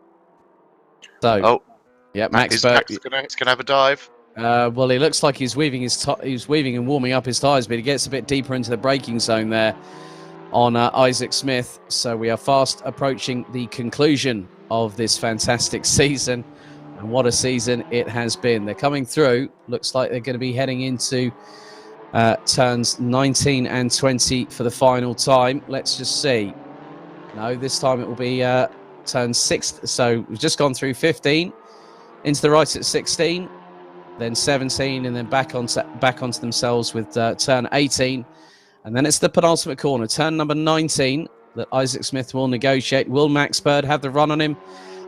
So, yeah, Max Bird. He's gonna have a dive. Well, it looks like he's weaving and warming up his tyres, but he gets a bit deeper into the braking zone there on Isaac Smith. So we are fast approaching the conclusion of this fantastic season, and what a season it has been. They're coming through. Looks like they're going to be heading into turns 19 and 20 for the final time. Let's just see. No, this time it will be turn 6. So we've just gone through 15, into the right at 16. Then 17, and then back onto themselves with turn 18. And then it's the penultimate corner, turn number 19, that Isaac Smith will negotiate. Will Max Bird have the run on him?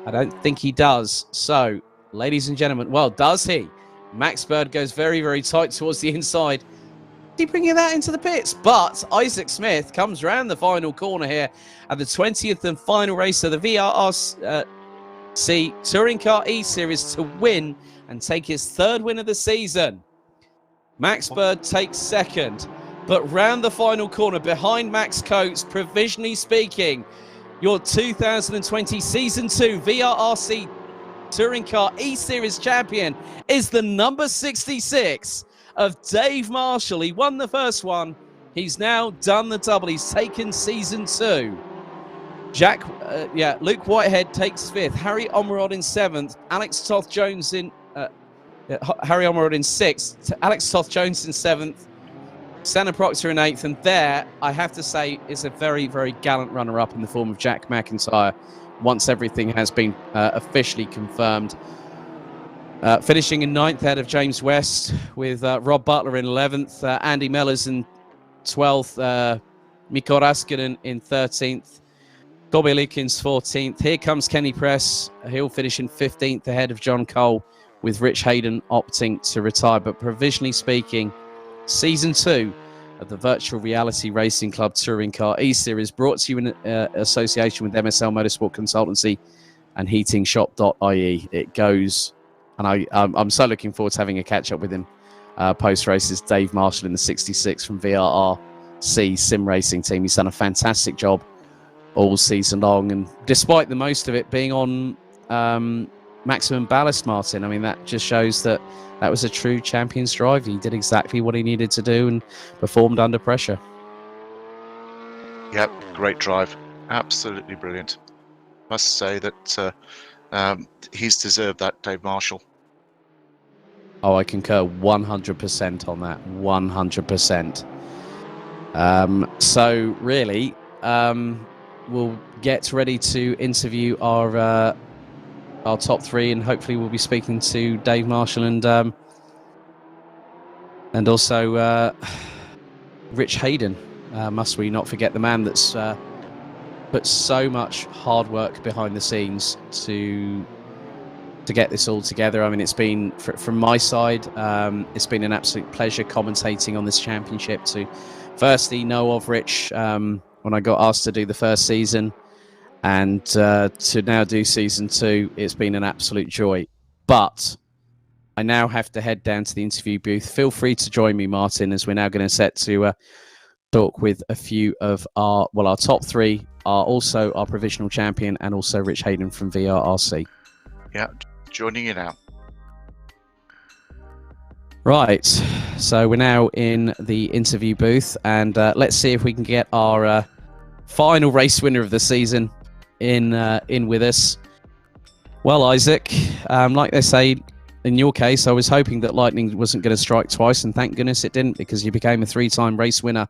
I don't think he does. So, ladies and gentlemen, well, does he? Max Bird goes very, very tight towards the inside. Is he bringing that into the pits? But Isaac Smith comes round the final corner here at the 20th and final race of the VRRC Touring Car E-Series to win and take his 3rd win of the season. Max Bird takes 2nd, but round the final corner behind Max Coates, provisionally speaking, your 2020 Season 2 VRRC Touring Car E-Series champion is the number 66 of Dave Marshall. He won the first one. He's now done the double. He's taken Season 2. Luke Whitehead takes 5th. Harry Omerod in 7th. Alex Toth-Jones in Harry Omerod in 6th. Alex Toth-Jones in 7th. Senna Proctor in 8th. And there, I have to say, is a very, very gallant runner-up in the form of Jack McIntyre, once everything has been officially confirmed. Finishing in 9th ahead of James West, with Rob Butler in 11th. Andy Mellors in 12th. Mikko Raskinen in 13th. Bobby Leakins 14th. Here comes Kenny Press. He'll finish in 15th ahead of John Cole, with Rich Hayden opting to retire. But provisionally speaking, Season 2 of the Virtual Reality Racing Club Touring Car E-Series, brought to you in association with MSL Motorsport Consultancy and heatingshop.ie. It goes, and I'm so looking forward to having a catch-up with him post-races. Dave Marshall in the 66 from VRRC Sim Racing Team. He's done a fantastic job all season long, and despite the most of it being on maximum ballast, Martin, I mean, that just shows that was a true champion's drive. He did exactly what he needed to do and performed under pressure. Yep, great drive. Absolutely brilliant. Must say that he's deserved that, Dave Marshall. Oh, I concur 100% on that. 100%. So really, we'll get ready to interview our top 3, and hopefully we'll be speaking to Dave Marshall and also Rich Hayden. Must we not forget the man that's put so much hard work behind the scenes to get this all together. I mean, it's been, from my side, it's been an absolute pleasure commentating on this championship. To firstly know of Rich when I got asked to do the first season, and to now do season 2, it's been an absolute joy. But I now have to head down to the interview booth. Feel free to join me, Martin, as we're now going to set to talk with a few of our top 3 are also our provisional champion and also Rich Hayden from VRRC. Yeah, joining you now. Right, so we're now in the interview booth, and let's see if we can get our final race winner of the season in with us. Well, Isaac, like they say, in your case, I was hoping that lightning wasn't going to strike twice, and thank goodness it didn't, because you became a 3-time race winner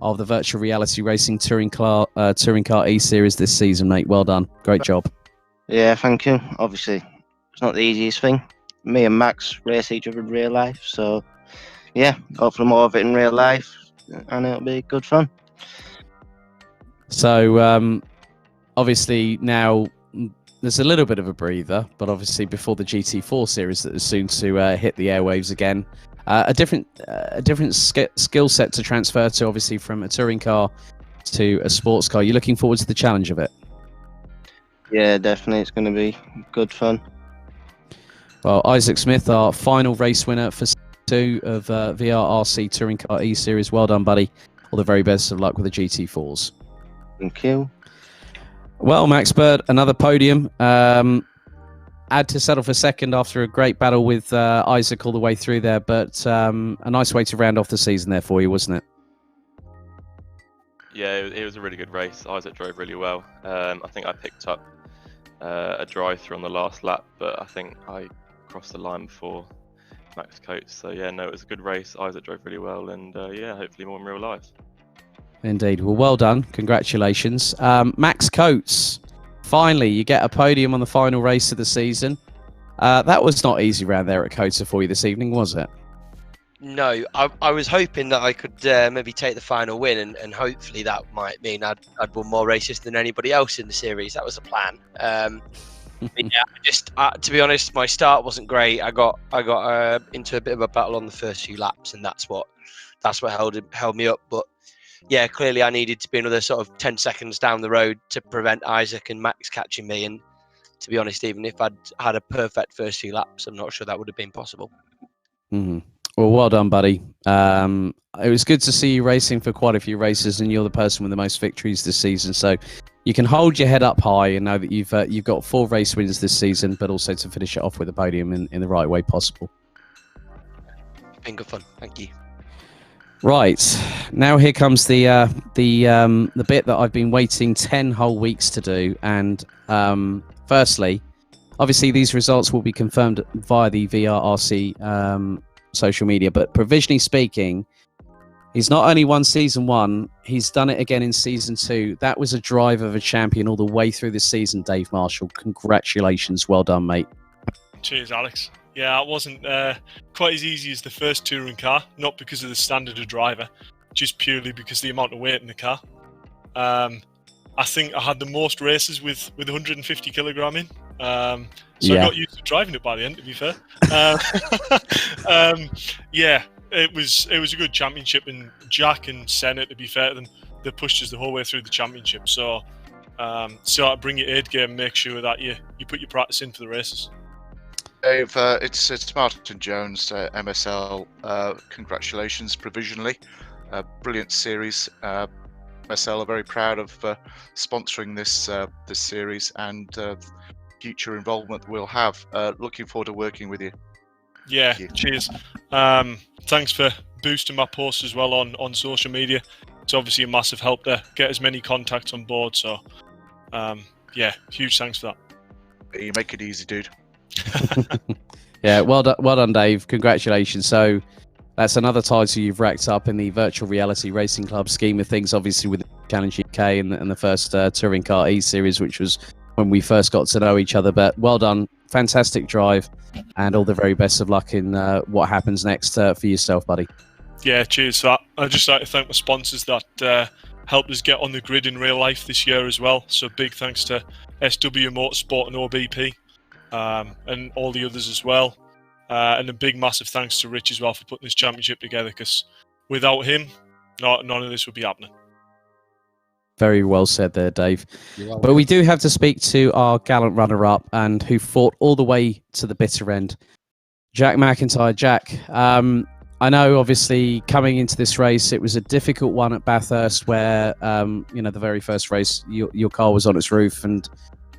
of the virtual reality racing Touring Car eSeries this season, mate. Well done. Great job. Yeah, thank you. Obviously, it's not the easiest thing. Me and Max race each other in real life, so yeah, hopefully more of it in real life, and it'll be good fun. So, obviously now there's a little bit of a breather, but obviously before the GT4 series that is soon to hit the airwaves again, a different skill set to transfer to, obviously from a touring car to a sports car. You're looking forward to the challenge of it? Yeah, definitely, it's going to be good fun. Well, Isaac Smith, our final race winner for 2 of VRRC Touring Car eSeries. Well done, buddy. All the very best of luck with the GT4s. Thank you. Well, Max Bird, another podium. Had to settle for second after a great battle with Isaac all the way through there, but a nice way to round off the season there for you, wasn't it? Yeah, it was a really good race. Isaac drove really well. I think I picked up a drive-through on the last lap, but I think I crossed the line before Max Coates. So yeah, no, it was a good race. Isaac drove really well, and yeah, hopefully more in real life. Indeed. Well done. Congratulations. Max Coates, finally, you get a podium on the final race of the season. That was not easy round there at COTA for you this evening, was it? No, I was hoping that I could maybe take the final win, and hopefully that might mean I'd won more races than anybody else in the series. That was the plan. Yeah, to be honest, my start wasn't great. I got into a bit of a battle on the first few laps, and that's what held me up. But yeah, clearly I needed to be another sort of 10 seconds down the road to prevent Isaac and Max catching me. And to be honest, even if I'd had a perfect first few laps, I'm not sure that would have been possible. Mm-hmm. Well done, buddy. It was good to see you racing for quite a few races, and you're the person with the most victories this season. So you can hold your head up high and know that you've got 4 race wins this season, but also to finish it off with a podium in the right way possible. Been good fun. Thank you. Right, now here comes the bit that I've been waiting 10 whole weeks to do. And firstly, obviously these results will be confirmed via the VRRC social media, but provisionally speaking, he's not only won season 1, he's done it again in season 2. That was a drive of a champion all the way through the season, Dave Marshall. Congratulations, well done, mate. Cheers, Alex. Yeah, it wasn't quite as easy as the first touring car, not because of the standard of driver, just purely because of the amount of weight in the car. I think I had the most races with 150 kilogram in, so yeah. I got used to driving it by the end, to be fair. Yeah, it was a good championship, and Jack and Senna, to be fair to them, they pushed us the whole way through the championship. So bring your aid game, make sure that you put your practice in for the races. Dave, it's Martin Jones, MSL. Congratulations provisionally. Brilliant series. MSL are very proud of sponsoring this series and future involvement we'll have. Looking forward to working with you. Yeah, cheers. Thanks for boosting my posts as well on social media. It's obviously a massive help to get as many contacts on board. So, yeah, huge thanks for that. You make it easy, dude. Yeah, well done, Dave. Congratulations. So that's another title you've racked up in the virtual reality racing club scheme of things, obviously with the Challenge UK and the first Touring Car eSeries, which was when we first got to know each other. But well done, fantastic drive, and all the very best of luck in what happens next for yourself, buddy. Yeah, cheers for that. I'd just like to thank my sponsors that helped us get on the grid in real life this year as well. So big thanks to SW Motorsport and OBP. And all the others as well, and a big massive thanks to Rich as well for putting this championship together, because without him none of this would be happening. Very well said there, Dave. You're welcome. But we do have to speak to our gallant runner-up and who fought all the way to the bitter end, Jack McIntyre. Jack, I know obviously coming into this race, it was a difficult one at Bathurst where, the very first race, your car was on its roof and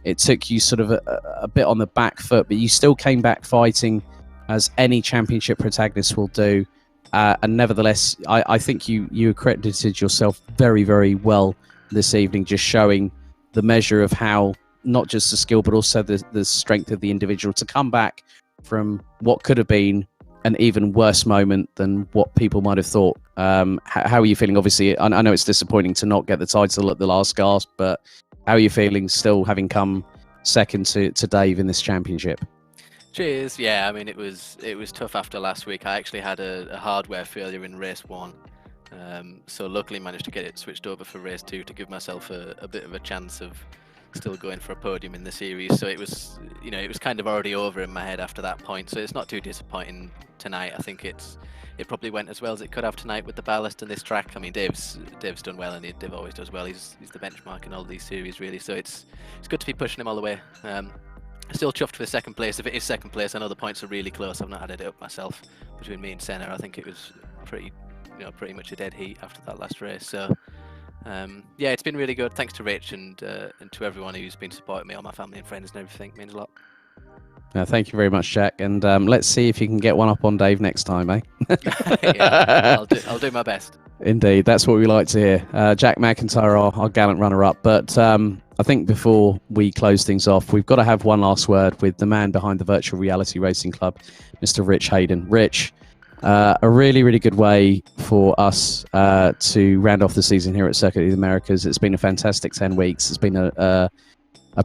it took you sort of a bit on the back foot, but you still came back fighting as any championship protagonist will do. And nevertheless, I think you accredited yourself very, very well this evening, just showing the measure of how not just the skill but also the strength of the individual to come back from what could have been an even worse moment than what people might have thought. How are you feeling? Obviously, I know it's disappointing to not get the title at the last gasp, but how are you feeling still having come second to Dave in this championship? Cheers. Yeah, I mean it was tough after last week. I actually had a hardware failure in race 1. So luckily managed to get it switched over for race 2 to give myself a bit of a chance of still going for a podium in the series. So it was kind of already over in my head after that point. So it's not too disappointing tonight. I think it probably went as well as it could have tonight with the ballast and this track. I mean, Dave's done well, and Dave always does well. He's the benchmark in all these series really. So it's good to be pushing him all the way. Still chuffed for second place. If it is second place, I know the points are really close. I've not added it up myself between me and Senna. I think it was pretty much a dead heat after that last race. So yeah, it's been really good. Thanks to Rich and to everyone who's been supporting me, all my family and friends and everything. It means a lot. Thank you very much, Jack. And let's see if you can get one up on Dave next time, eh? Yeah, I'll do my best. Indeed, that's what we like to hear. Jack McIntyre, our gallant runner-up. But I think before we close things off, we've got to have one last word with the man behind the Virtual Reality Racing Club, Mr. Rich Hayden. Rich, a really, really good way for us to round off the season here at Circuit of the Americas. It's been a fantastic 10 weeks. It's been a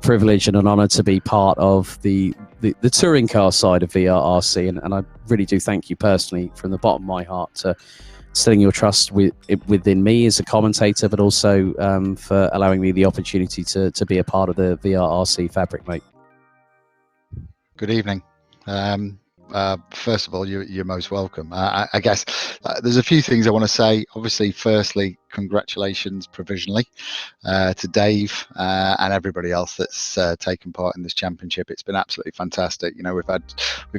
privilege and an honour to be part of the touring car side of VRRC, and I really do thank you personally from the bottom of my heart to instilling your trust within me as a commentator, but also for allowing me the opportunity to be a part of the VRRC fabric, mate. Good evening. First of all, you're most welcome. I guess there's a few things I want to say. Obviously, firstly, congratulations provisionally to Dave and everybody else that's taken part in this championship. It's been absolutely fantastic. You know, we've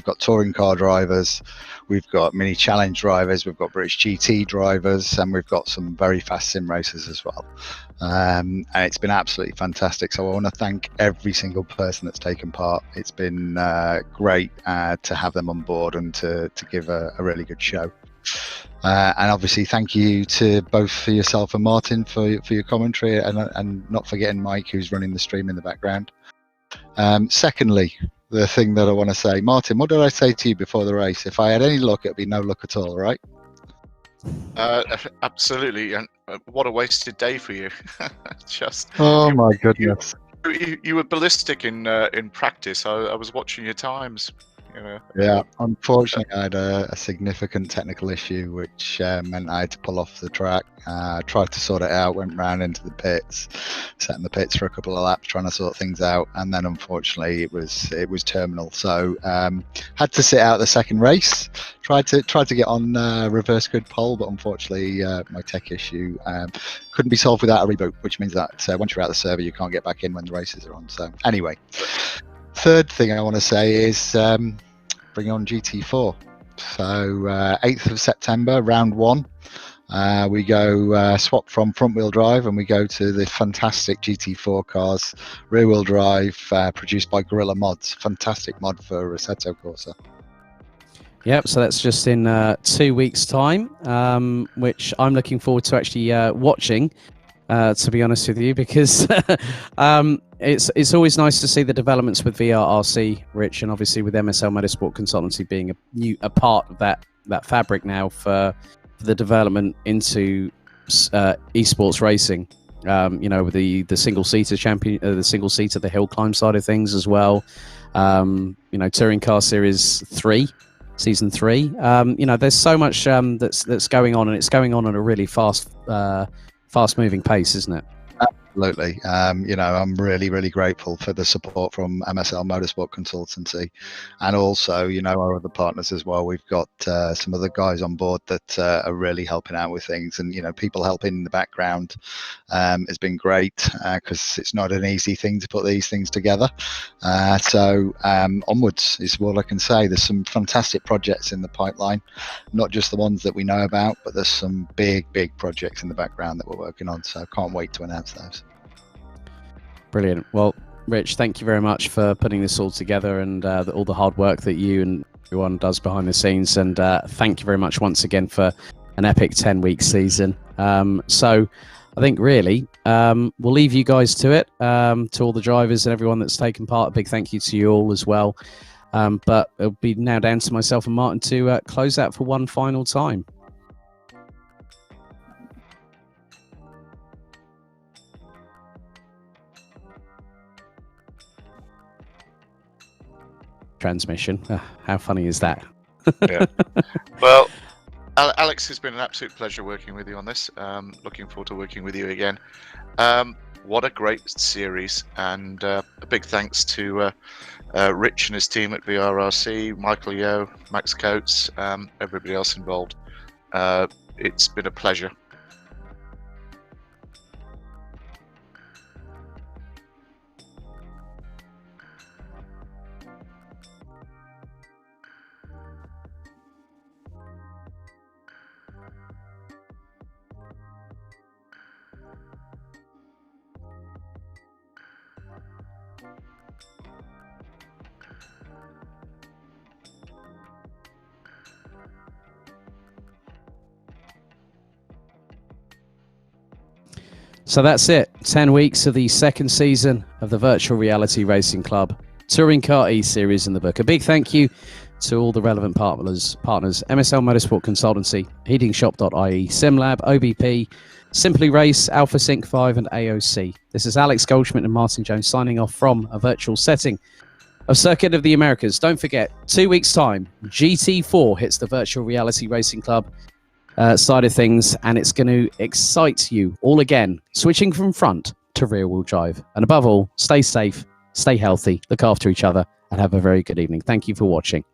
got touring car drivers, we've got mini challenge drivers, we've got British GT drivers, and we've got some very fast sim racers as well. And it's been absolutely fantastic. So I want to thank every single person that's taken part. It's been great to have them on board and to give a really good show. And obviously thank you to both for yourself and Martin for your commentary, and not forgetting Mike, who's running the stream in the background. Secondly, the thing that I want to say, Martin, what did I say to you before the race? If I had any luck, it'd be no luck at all, right? Absolutely, and what a wasted day for you. Oh my goodness. You were ballistic in practice. I was watching your times. You know. Yeah, unfortunately, I had a significant technical issue, which meant I had to pull off the track. Tried to sort it out, went round into the pits, sat in the pits for a couple of laps trying to sort things out, and then unfortunately it was terminal. So had to sit out the second race. Tried to get on reverse grid pole, but unfortunately my tech issue couldn't be solved without a reboot, which means that once you're out of the server, you can't get back in when the races are on. So anyway, third thing I want to say is bring on GT4. So 8th of September, round 1. We go swap from front wheel drive and we go to the fantastic GT4 cars, rear wheel drive, produced by Gorilla Mods. Fantastic mod for Assetto Corsa. Yep, so that's just in 2 weeks' time, which I'm looking forward to actually watching, to be honest with you, because it's always nice to see the developments with VRRC, Rich, and obviously with MSL Motorsport Consultancy being a part of that fabric now for the development into esports racing. With the single-seater champion, the single-seater, the hill climb side of things as well. Touring Car Series 3. Season 3. There's so much that's going on, and it's going on at a really fast moving pace, isn't it? Absolutely. I'm really, really grateful for the support from MSL Motorsport Consultancy, and also, our other partners as well. We've got some other guys on board that are really helping out with things, and people helping in the background has been great, because it's not an easy thing to put these things together. So onwards is all I can say. There's some fantastic projects in the pipeline, not just the ones that we know about, but there's some big projects in the background that we're working on. So I can't wait to announce those. Brilliant. Well, Rich, thank you very much for putting this all together, and all the hard work that you and everyone does behind the scenes. And thank you very much once again for an epic 10-week season. So I think really we'll leave you guys to it, to all the drivers and everyone that's taken part. A big thank you to you all as well. But it'll be now down to myself and Martin to close out for one final time. Transmission. How funny is that? Yeah. Well, Alex, it's been an absolute pleasure working with you on this. Looking forward to working with you again. What a great series, and a big thanks to Rich and his team at VRRC, Michael Yo, Max Coates, everybody else involved. It's been a pleasure. So that's it. 10 weeks of the second season of the Virtual Reality Racing Club Touring Car eSeries in the book. A big thank you to all the relevant partners, MSL Motorsport Consultancy, HeatingShop.ie, SimLab, OBP, Simply Race, Alpha Sync 5 and AOC. This is Alex Goldschmidt and Martin Jones signing off from a virtual setting of Circuit of the Americas. Don't forget, 2 weeks' time, GT4 hits the Virtual Reality Racing Club side of things, and it's going to excite you all again, switching from front to rear wheel drive. And above all, stay safe, stay healthy, look after each other, and have a very good evening. Thank you for watching.